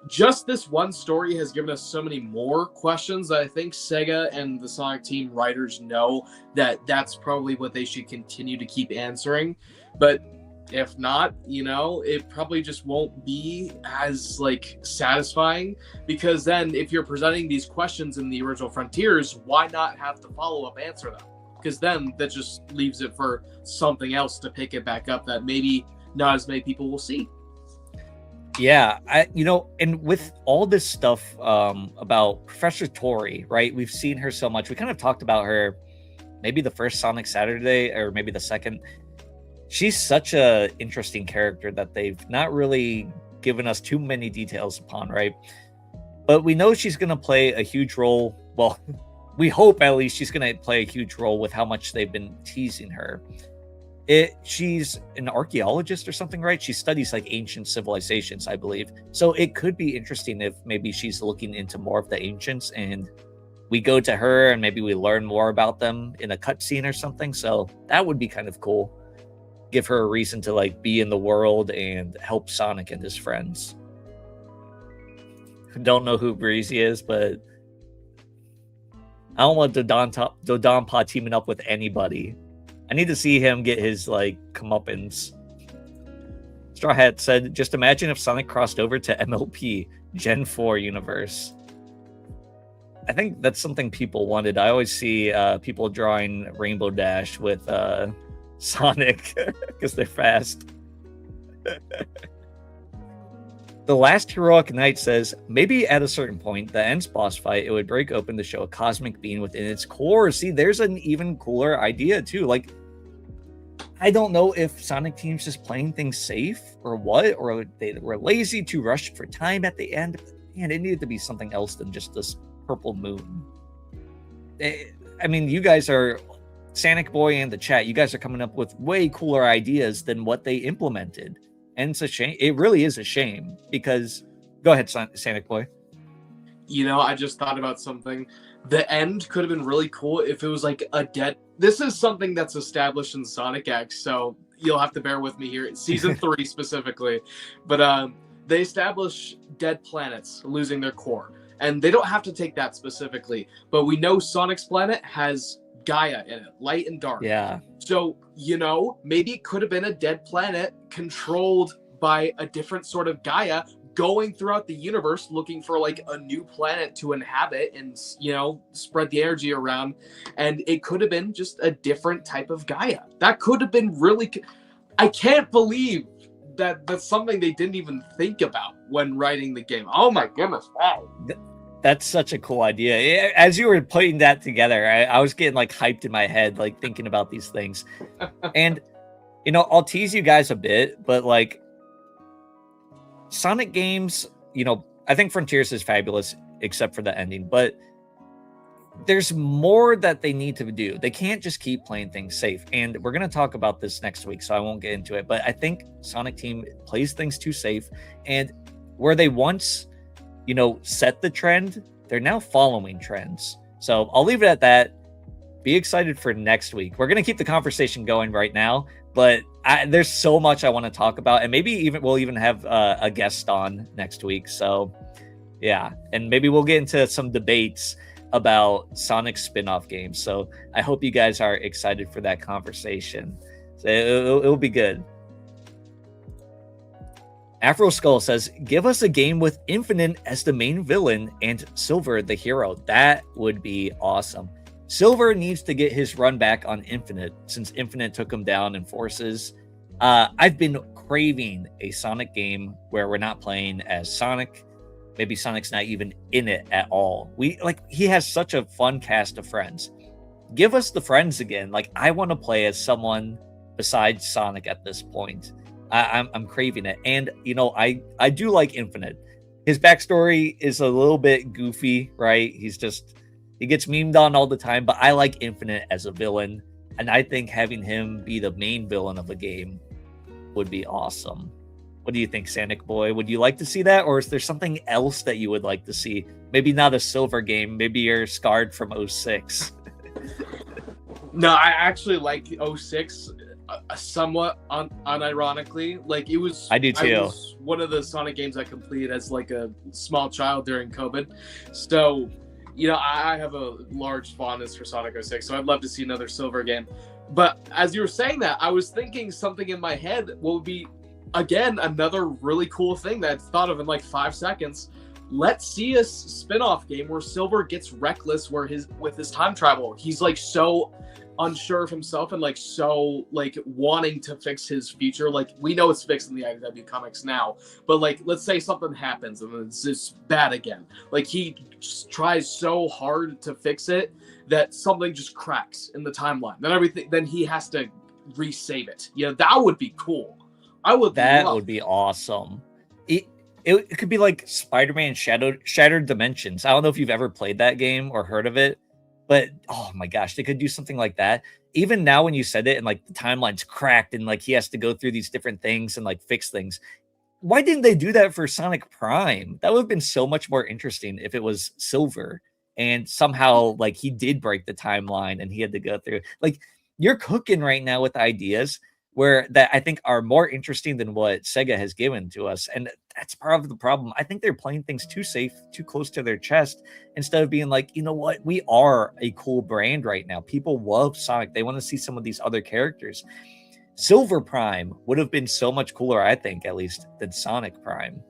Just this one story has given us so many more questions that I think Sega and the Sonic team writers know that that's probably what they should continue to keep answering. But if not, it probably just won't be as like satisfying, because then if you're presenting these questions in the original Frontiers, why not have the follow-up answer them? Because then that just leaves it for something else to pick it back up that maybe not as many people will see. Yeah, and with all this stuff about Professor Tori, right? We've seen her so much. We kind of talked about her maybe the first Sonic Saturday or maybe the second. she's such a interesting character that they've not really given us too many details upon, right? But we know she's going to play a huge role. Well, we hope at least she's going to play a huge role with how much they've been teasing her. She's an archaeologist or something, right? She studies like ancient civilizations, I believe. So it could be interesting if maybe she's looking into more of the ancients and we go to her and maybe we learn more about them in a cutscene or something. So that would be kind of cool. Give her a reason to like be in the world and help Sonic and his friends. Don't know who Breezy is, but I don't want Dodonpa teaming up with anybody. I need to see him get his like comeuppance. Straw Hat said, just imagine if Sonic crossed over to MLP Gen 4 universe. I think that's something people wanted. I always see people drawing Rainbow Dash with Sonic because they're fast. The Last Heroic Knight says, maybe at a certain point, the end's boss fight, it would break open to show a cosmic being within its core. See, there's an even cooler idea, too. Like, I don't know if Sonic Team's just playing things safe or what, or they were lazy to rush for time at the end. But, man, it needed to be something else than just this purple moon. I mean, you guys are, SanicBoi and the chat, you guys are coming up with way cooler ideas than what they implemented. And it's a shame. It really is a shame because, go ahead, SanicBoi. You know, I just thought about something. The end could have been really cool if it was like a dead. This is something that's established in Sonic X, so you'll have to bear with me here. Season 3 specifically, but they establish dead planets losing their core, and they don't have to take that specifically. But we know Sonic's planet has Gaia in it, light and dark. Yeah. So, you know, maybe it could have been a dead planet controlled by a different sort of Gaia going throughout the universe looking for like a new planet to inhabit and, you know, spread the energy around. And it could have been just a different type of Gaia. That could have been really... I can't believe that that's something they didn't even think about when writing the game. Oh my goodness. Wow. That's such a cool idea. As you were putting that together, I was getting like hyped in my head, like thinking about these things. And, you know, I'll tease you guys a bit, but like Sonic games, you know, I think Frontiers is fabulous except for the ending, but there's more that they need to do. They can't just keep playing things safe. And we're going to talk about this next week, so I won't get into it. But I think Sonic Team plays things too safe. And where they once, you know, set the trend, they're now following trends. So I'll leave it at that. Be excited for next week. We're going to keep the conversation going right now, but there's so much I want to talk about, and maybe we'll even have a guest on next week. So yeah, and maybe we'll get into some debates about Sonic spin-off games. So I hope you guys are excited for that conversation. So it'll be good. Afro Skull says, give us a game with Infinite as the main villain and Silver the hero. That would be awesome. Silver needs to get his run back on Infinite since Infinite took him down in Forces. I've been craving a Sonic game where we're not playing as Sonic. Maybe Sonic's not even in it at all. He has such a fun cast of friends. Give us the friends again. Like, I want to play as someone besides Sonic at this point. I'm craving it. And, you know, I do like Infinite. His backstory is a little bit goofy, right? He gets memed on all the time, but I like Infinite as a villain. And I think having him be the main villain of a game would be awesome. What do you think, SanicBoi? Would you like to see that? Or is there something else that you would like to see? Maybe not a Silver game. Maybe you're scarred from 06. No, I actually like 06 somewhat unironically. Like, it was... I do too. It was one of the Sonic games I completed as like a small child during COVID. So, you know, I have a large fondness for Sonic 06, so I'd love to see another Silver game. But as you were saying that, I was thinking something in my head. What would be, again, another really cool thing that I thought of in like 5 seconds. Let's see a spin-off game where Silver gets reckless with his time travel. He's like so unsure of himself and like so like wanting to fix his future. Like, we know it's fixed in the IDW comics now, but like, let's say something happens and it's just bad again. Like, he just tries so hard to fix it that something just cracks in the timeline. Then he has to resave it. You know, that would be cool. That would be awesome. It could be like Spider-Man Shattered Dimensions. I don't know if you've ever played that game or heard of it, but oh my gosh, they could do something like that. Even now when you said it and like the timeline's cracked and like he has to go through these different things and like fix things. Why didn't they do that for Sonic Prime? That would have been so much more interesting if it was Silver and somehow like he did break the timeline and he had to go through. Like, you're cooking right now with ideas where that I think are more interesting than what Sega has given to us. And that's part of the problem. I think they're playing things too safe, too close to their chest, instead of being like, you know what, we are a cool brand right now. People love Sonic. They want to see some of these other characters. Silver Prime would have been so much cooler, I think, at least, than Sonic Prime.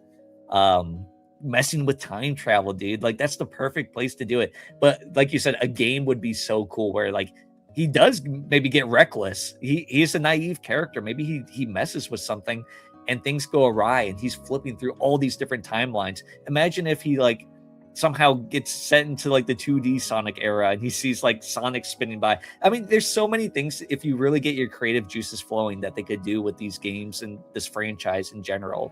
Messing with time travel, dude. Like, that's the perfect place to do it. But like you said, a game would be so cool where like he does maybe get reckless. He's a naive character. Maybe he messes with something and things go awry and he's flipping through all these different timelines. Imagine if he like somehow gets sent into like the 2D Sonic era and he sees like Sonic spinning by. I mean, there's so many things if you really get your creative juices flowing that they could do with these games and this franchise in general.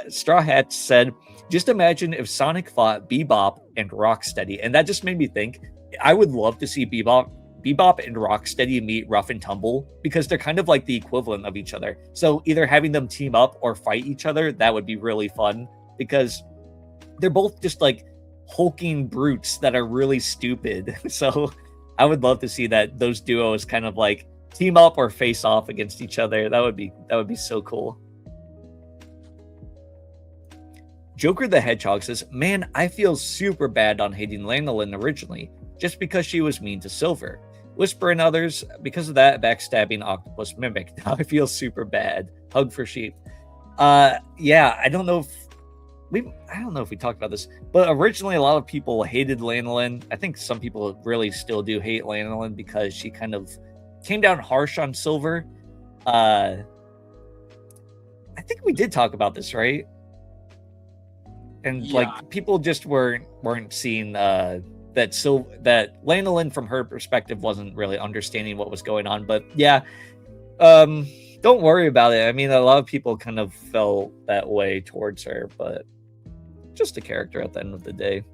Straw Hat said, just imagine if Sonic fought Bebop and Rocksteady. And that just made me think, I would love to see Bebop and Rocksteady meet Rough and Tumble because they're kind of like the equivalent of each other. So either having them team up or fight each other, that would be really fun because they're both just like hulking brutes that are really stupid. So I would love to see that those duos kind of like team up or face off against each other. That would be so cool. Joker the Hedgehog says, man, I feel super bad on hating Lanolin originally, just because she was mean to Silver. Whisper and others, because of that, backstabbing Octopus Mimic. Now I feel super bad. Hug for sheep. Yeah, I don't know if we talked about this, but originally a lot of people hated Lanolin. I think some people really still do hate Lanolin because she kind of came down harsh on Silver. I think we did talk about this, right? And yeah. like people just weren't seeing that Lanolin from her perspective wasn't really understanding what was going on. But yeah, don't worry about it. I mean, a lot of people kind of felt that way towards her, but just a character at the end of the day.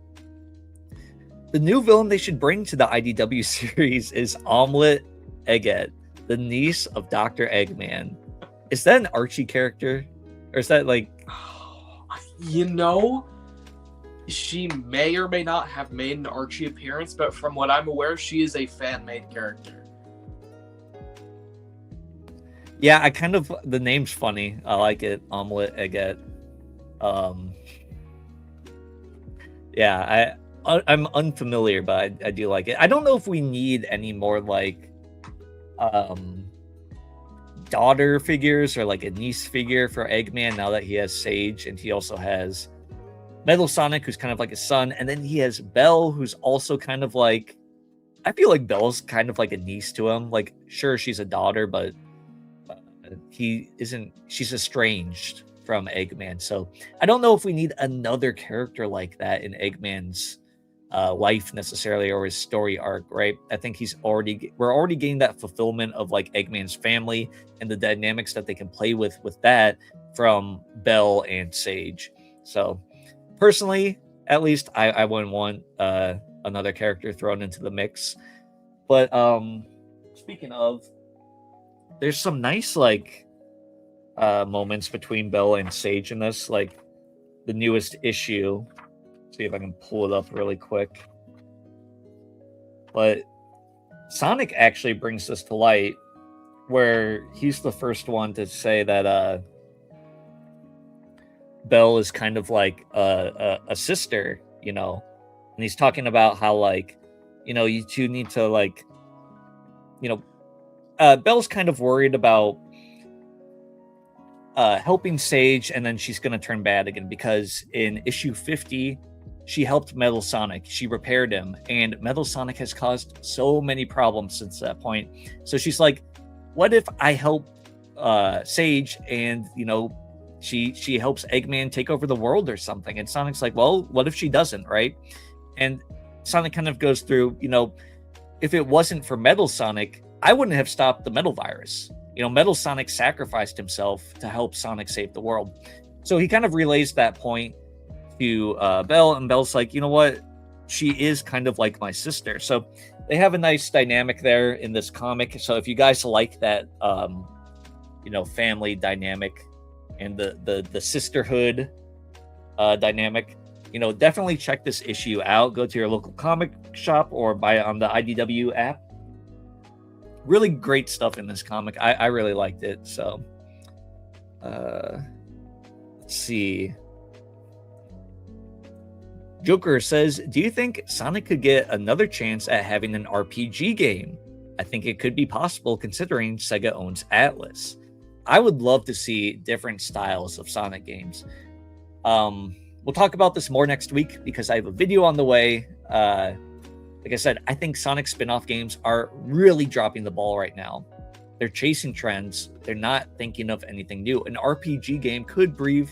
The new villain they should bring to the IDW series is Omelette Eggette, the niece of Dr. Eggman. Is that an Archie character? Or is that like... You know, she may or may not have made an Archie appearance, but from what I'm aware, she is a fan-made character. Yeah, the name's funny. I like it, Omelette Eggette. Yeah, I'm unfamiliar, but I do like it. I don't know if we need any more like daughter figures or like a niece figure for Eggman now that he has Sage, and he also has Metal Sonic, who's kind of like his son, and then he has Belle, who's also kind of like, I feel like Belle's kind of like a niece to him. Like, sure, she's a daughter, but she's estranged from Eggman. So I don't know if we need another character like that in Eggman's life necessarily, or his story arc, right? I think we're already getting that fulfillment of like Eggman's family and the dynamics that they can play with that from Belle and Sage. So personally, at least I wouldn't want another character thrown into the mix. But speaking of, there's some nice like moments between Belle and Sage in this, like the newest issue. See if I can pull it up really quick. But Sonic actually brings this to light, where he's the first one to say that Belle is kind of like a sister, you know, and he's talking about how like, you know, you two need to like, you know, Belle's kind of worried about helping Sage, and then she's going to turn bad again because in issue 50, she helped Metal Sonic. She repaired him, and Metal Sonic has caused so many problems since that point. So she's like, what if I help Sage and, you know, she helps Eggman take over the world or something? And Sonic's like, well, what if she doesn't, right? And Sonic kind of goes through, you know, if it wasn't for Metal Sonic, I wouldn't have stopped the metal virus. Metal Sonic sacrificed himself to help Sonic save the world. So he kind of relays that point to Belle, and Belle's like, you know what? She is kind of like my sister. So they have a nice dynamic there in this comic. So if you guys like that, family dynamic and the sisterhood dynamic, definitely check this issue out. Go to your local comic shop or buy it on the IDW app. Really great stuff in this comic. I really liked it. So let's see. Joker says, do you think Sonic could get another chance at having an RPG game? I think it could be possible considering Sega owns Atlas. I would love to see different styles of Sonic games. We'll talk about this more next week because I have a video on the way. Like I said, I think Sonic spin-off games are really dropping the ball right now. They're chasing trends. They're not thinking of anything new. An RPG game could breathe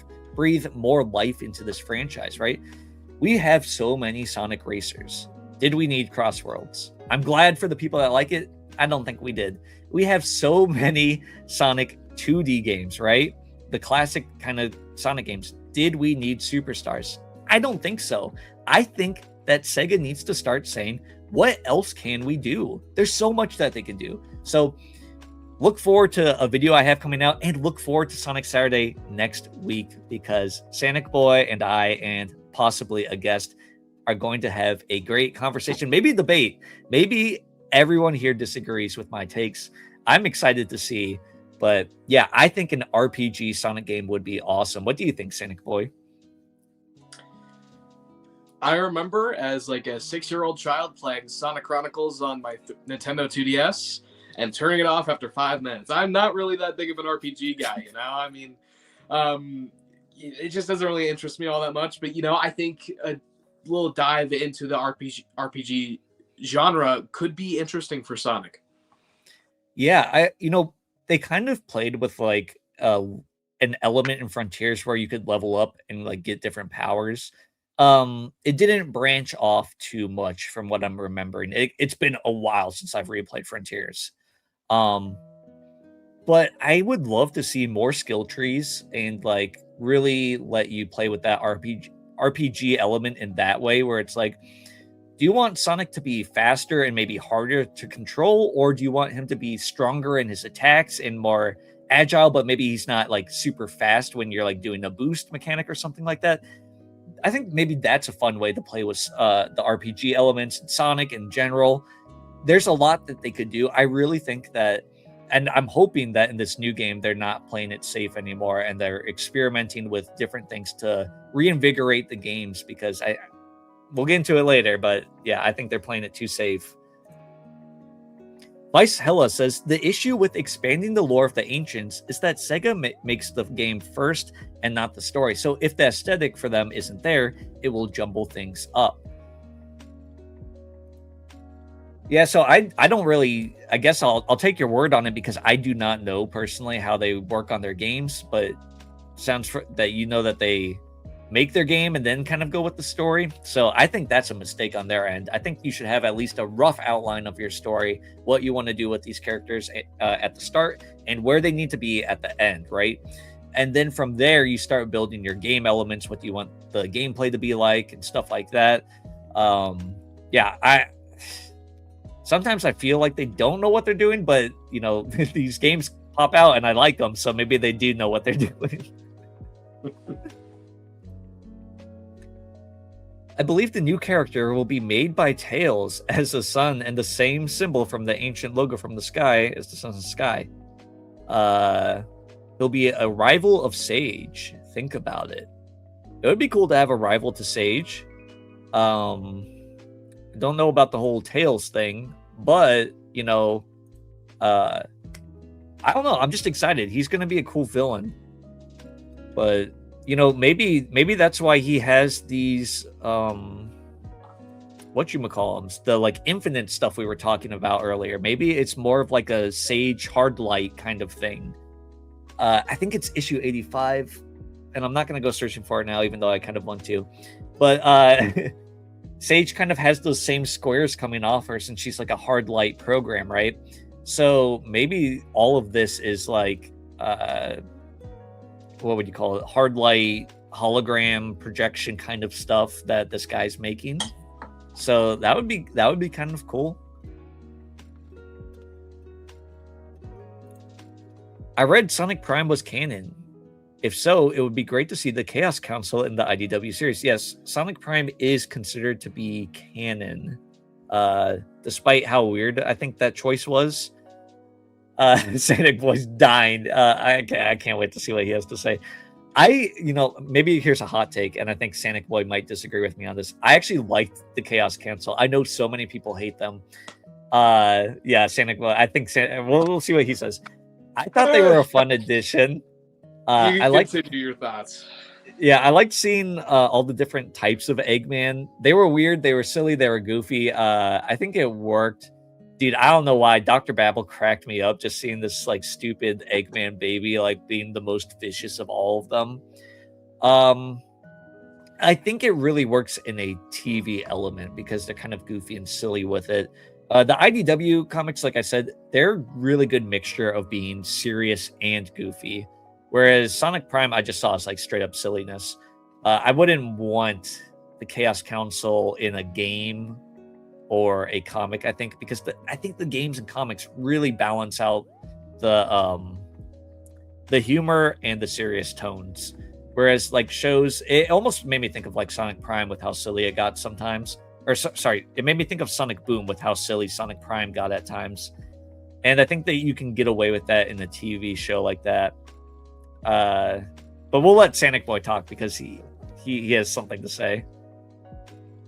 more life into this franchise, right? We have so many Sonic racers. Did we need Crossworlds? I'm glad for the people that like it. I don't think we did. We have so many Sonic 2D games, right? The classic kind of Sonic games. Did we need Superstars? I don't think so. I think that Sega needs to start saying, what else can we do? There's so much that they can do. So look forward to a video I have coming out, and look forward to Sonic Saturday next week, because SanicBoi and I, and possibly a guest, are going to have a great conversation, maybe a debate. Maybe everyone here disagrees with my takes. I'm excited to see. But yeah, I think an RPG Sonic game would be awesome. What do you think, SanicBoi? I remember as like a 6-year-old child playing Sonic Chronicles on my Nintendo 2DS and turning it off after 5 minutes. I'm not really that big of an RPG guy, I mean, it just doesn't really interest me all that much. But, I think a little dive into the RPG genre could be interesting for Sonic. Yeah, they kind of played with like an element in Frontiers where you could level up and like get different powers. It didn't branch off too much from what I'm remembering. It's been a while since I've replayed Frontiers. But I would love to see more skill trees and like really let you play with that RPG element in that way, where it's like, do you want Sonic to be faster and maybe harder to control, or do you want him to be stronger in his attacks and more agile, but maybe he's not like super fast when you're like doing a boost mechanic or something like that? I think maybe that's a fun way to play with the RPG elements, Sonic in general. There's a lot that they could do. I really think that, and I'm hoping that in this new game, they're not playing it safe anymore, and they're experimenting with different things to reinvigorate the games, because we'll get into it later, but yeah, I think they're playing it too safe. Vice Hella says, the issue with expanding the lore of the ancients is that Sega makes the game first and not the story. So if the aesthetic for them isn't there, it will jumble things up. Yeah, so I don't really, I guess I'll take your word on it, because I do not know personally how they work on their games, but sounds that they make their game and then kind of go with the story. So I think that's a mistake on their end. I think you should have at least a rough outline of your story, what you want to do with these characters at the start and where they need to be at the end, right? And then from there, you start building your game elements, what you want the gameplay to be like and stuff like that. Sometimes I feel like they don't know what they're doing, but these games pop out and I like them, so maybe they do know what they're doing. I believe the new character will be made by Tails as the sun and the same symbol from the ancient logo from the sky as the sun and sky. He'll be a rival of Sage. Think about it. It would be cool to have a rival to Sage. I don't know about the whole Tails thing, but I don't know. I'm just excited. He's going to be a cool villain. But maybe that's why he has these whatchamacallums, the like infinite stuff we were talking about earlier. Maybe it's more of like a Sage hard light kind of thing. I think it's issue 85, and I'm not going to go searching for it now, even though I kind of want to. But Sage kind of has those same squares coming off her since she's like a hard light program, right? So maybe all of this is like, what would you call it? Hard light hologram projection kind of stuff that this guy's making. So that would be kind of cool. I read Sonic Prime was canon. If so, it would be great to see the Chaos Council in the IDW series. Yes, Sonic Prime is considered to be canon, despite how weird I think that choice was. SanicBoi's dying. I can't wait to see what he has to say. Maybe here's a hot take, and I think SanicBoi might disagree with me on this. I actually liked the Chaos Council. I know so many people hate them. Yeah, SanicBoi. I think we'll see what he says. I thought they were a fun addition. I like to do your thoughts. Yeah, I liked seeing all the different types of Eggman. They were weird, they were silly, they were goofy. I think it worked. Dude, I don't know why Dr. Babel cracked me up just seeing this like stupid Eggman baby like being the most vicious of all of them. I think it really works in a TV element because they're kind of goofy and silly with it. The IDW comics, like I said, they're a really good mixture of being serious and goofy. Whereas Sonic Prime, I just saw as like straight up silliness. I wouldn't want the Chaos Council in a game or a comic, I think, because I think the games and comics really balance out the humor and the serious tones. Whereas like shows, it almost made me think of like Sonic Prime with how silly it got sometimes. It made me think of Sonic Boom with how silly Sonic Prime got at times. And I think that you can get away with that in a TV show like that. But we'll let SanicBoi talk because he has something to say.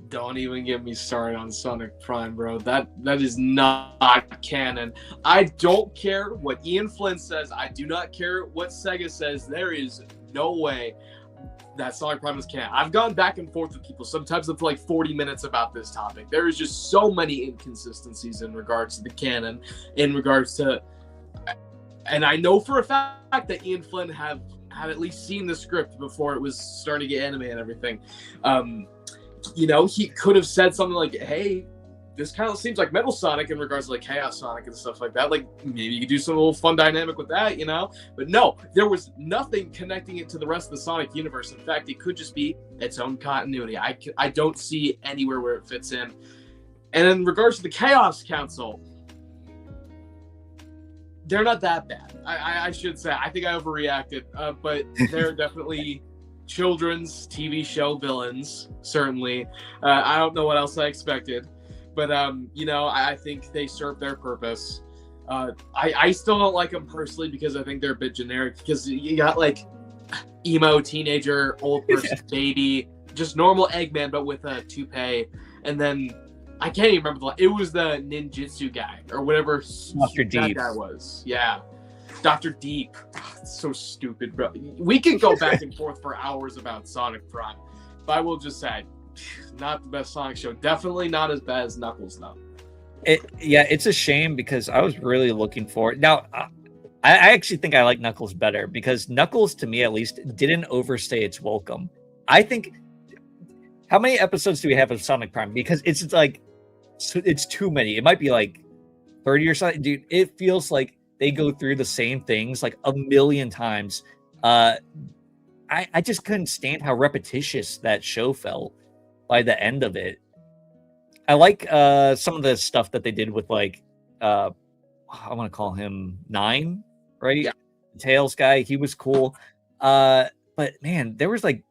Don't even get me started on Sonic Prime, bro. That is not canon. I don't care what Ian Flynn says. I do not care what Sega says. There is no way that Sonic Prime is canon. I've gone back and forth with people, sometimes for like 40 minutes about this topic. There is just so many inconsistencies in regards to the canon, in regards to... And I know for a fact that Ian Flynn had at least seen the script before it was starting to get anime and everything. He could have said something like, hey, this kind of seems like Metal Sonic in regards to like Chaos Sonic and stuff like that. Like maybe you could do some little fun dynamic with that, But no, there was nothing connecting it to the rest of the Sonic universe. In fact, it could just be its own continuity. I don't see anywhere where it fits in. And in regards to the Chaos Council, they're not that bad. I should say. I think I overreacted, but they're definitely children's TV show villains, certainly. I don't know what else I expected, but I think they serve their purpose. I still don't like them personally because I think they're a bit generic, because you got like emo teenager, old person, baby, just normal Eggman but with a toupee, and then I can't even remember it was the ninjutsu guy or whatever Dr. Deep. That guy was. Yeah. Dr. Deep. It's so stupid, bro. We can go back and forth for hours about Sonic Prime, but I will just say, not the best Sonic show. Definitely not as bad as Knuckles, though. It's a shame because I was really looking for it. Now, I actually think I like Knuckles better because Knuckles, to me at least, didn't overstay its welcome. I think, how many episodes do we have of Sonic Prime? Because it's like, it's too many. It might be like 30 or something. Dude, it feels like they go through the same things like a million times. I just couldn't stand how repetitious that show felt by the end of it. I like some of the stuff that they did with like I want to call him Nine, right? Yeah. Tails guy, he was cool. But man, there was like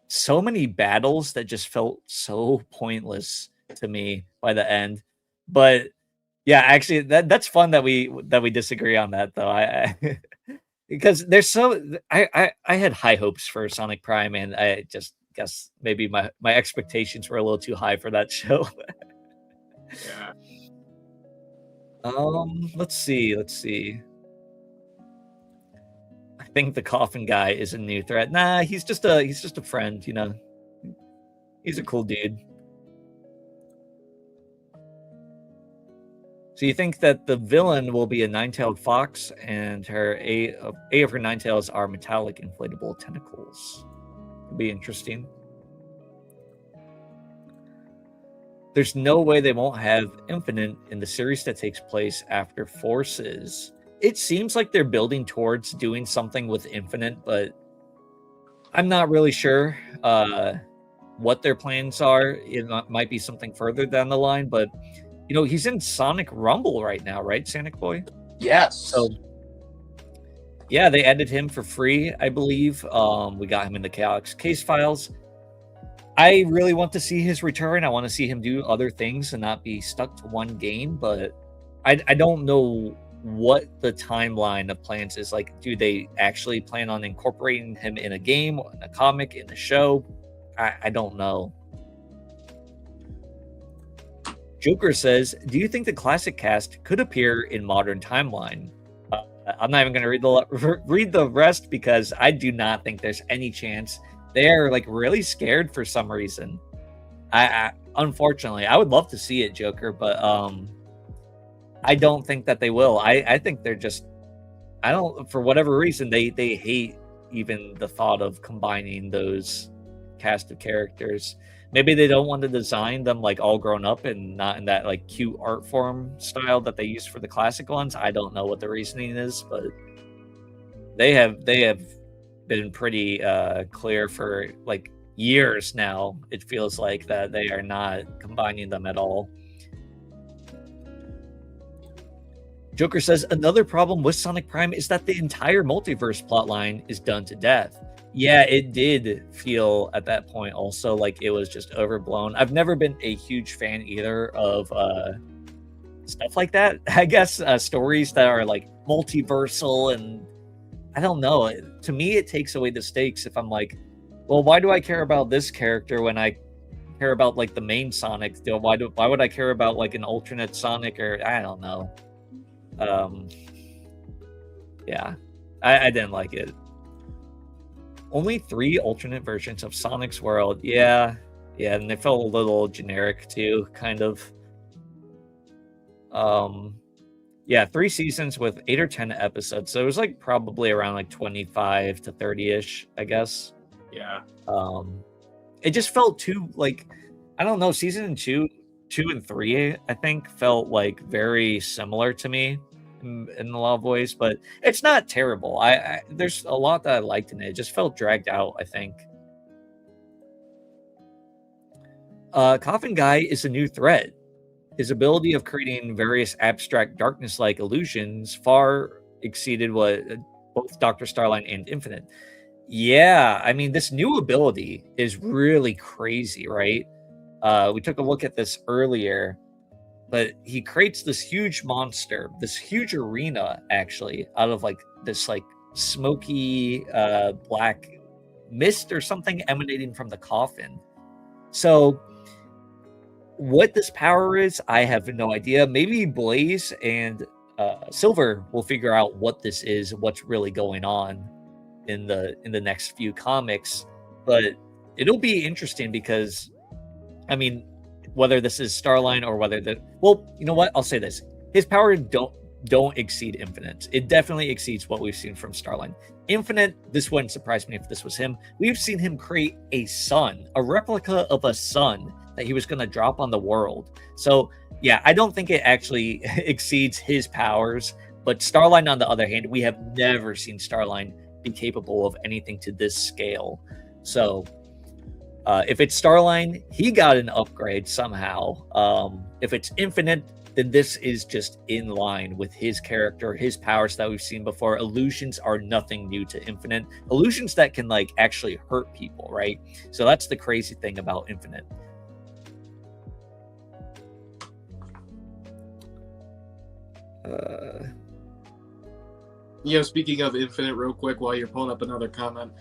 so many battles that just felt so pointless to me by the end. But yeah, actually, that's fun that we disagree on that, though. I because there's I had high hopes for Sonic Prime, and I just guess maybe my expectations were a little too high for that show. Yeah. Let's see. I think the coffin guy is a new threat. Nah, he's just a friend, He's a cool dude. So you think that the villain will be a nine-tailed fox, and eight of her nine tails are metallic inflatable tentacles. It'll be interesting. There's no way they won't have Infinite in the series that takes place after Forces. It seems like they're building towards doing something with Infinite, but I'm not really sure what their plans are. It might be something further down the line, but he's in Sonic Rumble right now, right, SanicBoi? Yes. So yeah, they added him for free, I believe. We got him in the Chaos case files. I really want to see his return. I want to see him do other things and not be stuck to one game, but I don't know what the timeline of plans is. Like, do they actually plan on incorporating him in a game, in a comic, in a show? I don't know. Joker says, do you think the classic cast could appear in modern timeline? I'm not even going to read the rest because I do not think there's any chance. They're like really scared for some reason. I unfortunately, I would love to see it, Joker, but I don't think that they will. I think they're just, for whatever reason, they hate even the thought of combining those cast of characters. Maybe they don't want to design them like all grown up and not in that like cute art form style that they used for the classic ones. I don't know what the reasoning is, but they have been pretty clear for like years now. It feels like that they are not combining them at all. Joker says, another problem with Sonic Prime is that the entire multiverse plotline is done to death. Yeah, it did feel at that point also like it was just overblown. I've never been a huge fan either of stuff like that. I guess stories that are like multiversal, and I don't know. To me, it takes away the stakes if I'm like, well, why do I care about this character when I care about like the main Sonic? Why would I care about like an alternate Sonic? Or I don't know. Yeah, I didn't like it. Only 3 alternate versions of Sonic's World. Yeah, and they felt a little generic too, kind of. Yeah, 3 seasons with 8 or 10 episodes. So it was like probably around like 25 to 30-ish, I guess. Yeah. It just felt too like, I don't know, season 2 and 3, I think, felt like very similar to me in a lot of ways, but it's not terrible. I there's a lot that I liked in it. It just felt dragged out, I think. Coffin Guy is a new threat. His ability of creating various abstract darkness-like illusions far exceeded what both Dr. Starline and Infinite. Yeah, I mean, this new ability is really crazy, right? We took a look at this earlier, but he creates this huge monster, this huge arena, actually, out of like this like smoky black mist or something emanating from the coffin. So what this power is, I have no idea. Maybe Blaze and Silver will figure out what this is, what's really going on in the next few comics. But it'll be interesting because, I mean, whether this is Starline or whether well, you know what? I'll say this: his powers don't exceed Infinite. It definitely exceeds what we've seen from Starline. Infinite, this wouldn't surprise me if this was him. We've seen him create a sun, a replica of a sun that he was going to drop on the world. So yeah, I don't think it actually exceeds his powers. But Starline, on the other hand, we have never seen Starline be capable of anything to this scale. So if it's Starline, he got an upgrade somehow. If it's Infinite, then this is just in line with his character, his powers that we've seen before. Illusions are nothing new to Infinite. Illusions that can like actually hurt people, right? So that's the crazy thing about Infinite. Speaking of Infinite real quick while you're pulling up another comment.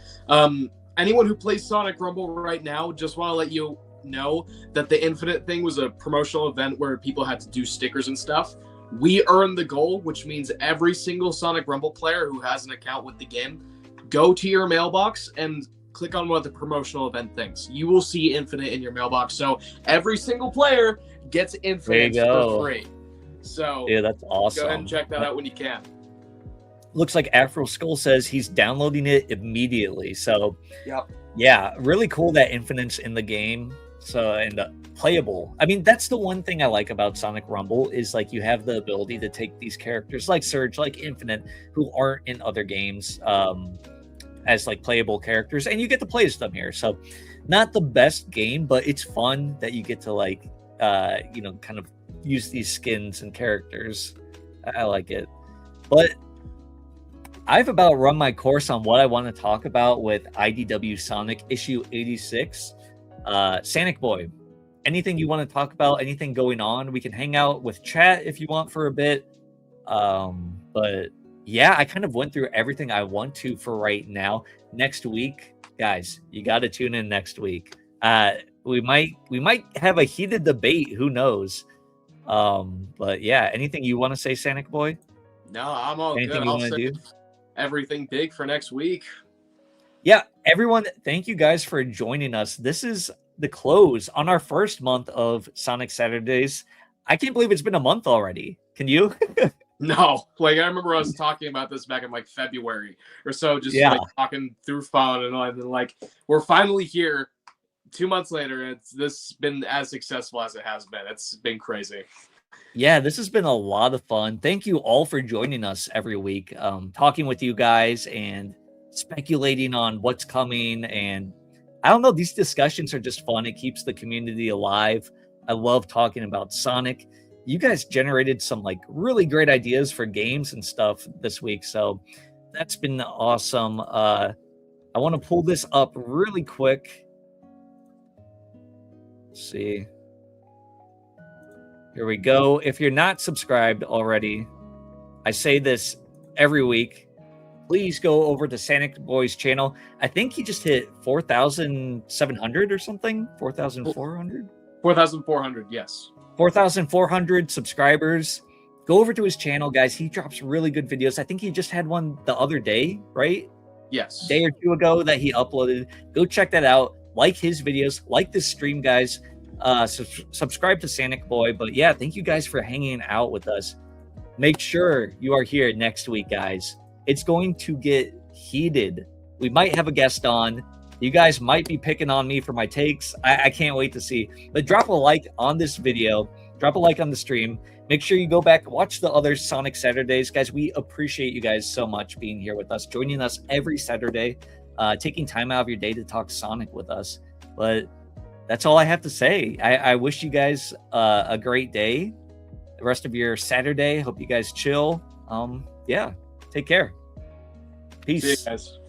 Anyone who plays Sonic Rumble right now, just want to let you know that the Infinite thing was a promotional event where people had to do stickers and stuff. We earned the goal, which means every single Sonic Rumble player who has an account with the game, go to your mailbox and click on one of the promotional event things. You will see Infinite in your mailbox. So every single player gets Infinite for free. So yeah, that's awesome. Go ahead and check that out when you can. Looks like Afro Skull says he's downloading it immediately. So yep. Yeah, really cool that Infinite's in the game. So, and playable. I mean, that's the one thing I like about Sonic Rumble is like you have the ability to take these characters like Surge, like Infinite, who aren't in other games, as like playable characters, and you get to play as them here. So not the best game, but it's fun that you get to like kind of use these skins and characters. I like it. But I've about run my course on what I want to talk about with IDW Sonic issue 86. SanicBoi, anything you want to talk about, anything going on? We can hang out with chat if you want for a bit. But yeah, I kind of went through everything I want to for right now. Next week, guys, you got to tune in next week. We might have a heated debate. Who knows? But yeah, anything you want to say, SanicBoi? No, I'm all anything good. You I'll want to do? Everything big for next week. Yeah, everyone, thank you guys for joining us. This is the close on our first month of Sonic Saturdays. I can't believe it's been a month already. Can you? No, like I remember us talking about this back in like February or so, just like talking through phone and all, and then like we're finally here 2 months later. This been as successful as it has been. It's been crazy. Yeah, this has been a lot of fun. Thank you all for joining us every week, talking with you guys and speculating on what's coming. And I don't know, these discussions are just fun. It keeps the community alive. I love talking about Sonic. You guys generated some like really great ideas for games and stuff this week, so that's been awesome. I want to pull this up really quick. Let's see. Here we go. If you're not subscribed already, I say this every week, please go over to SanicBoi's channel. I think he just hit 4,700 or something. 4,400? 4,400, yes. 4,400 subscribers. Go over to his channel, guys. He drops really good videos. I think he just had one the other day, right? Yes. Day or two ago that he uploaded. Go check that out. Like his videos. Like this stream, guys. Subscribe to SanicBoi. But yeah, thank you guys for hanging out with us. Make sure you are here next week, guys. It's going to get heated. We might have a guest on. You guys might be picking on me for my takes. I can't wait to see. But drop a like on this video. Drop a like on the stream. Make sure you go back, watch the other Sonic Saturdays. Guys, we appreciate you guys so much being here with us, joining us every Saturday, taking time out of your day to talk Sonic with us. But that's all I have to say. I wish you guys a great day. The rest of your Saturday. Hope you guys chill. Yeah, take care. Peace. See you guys.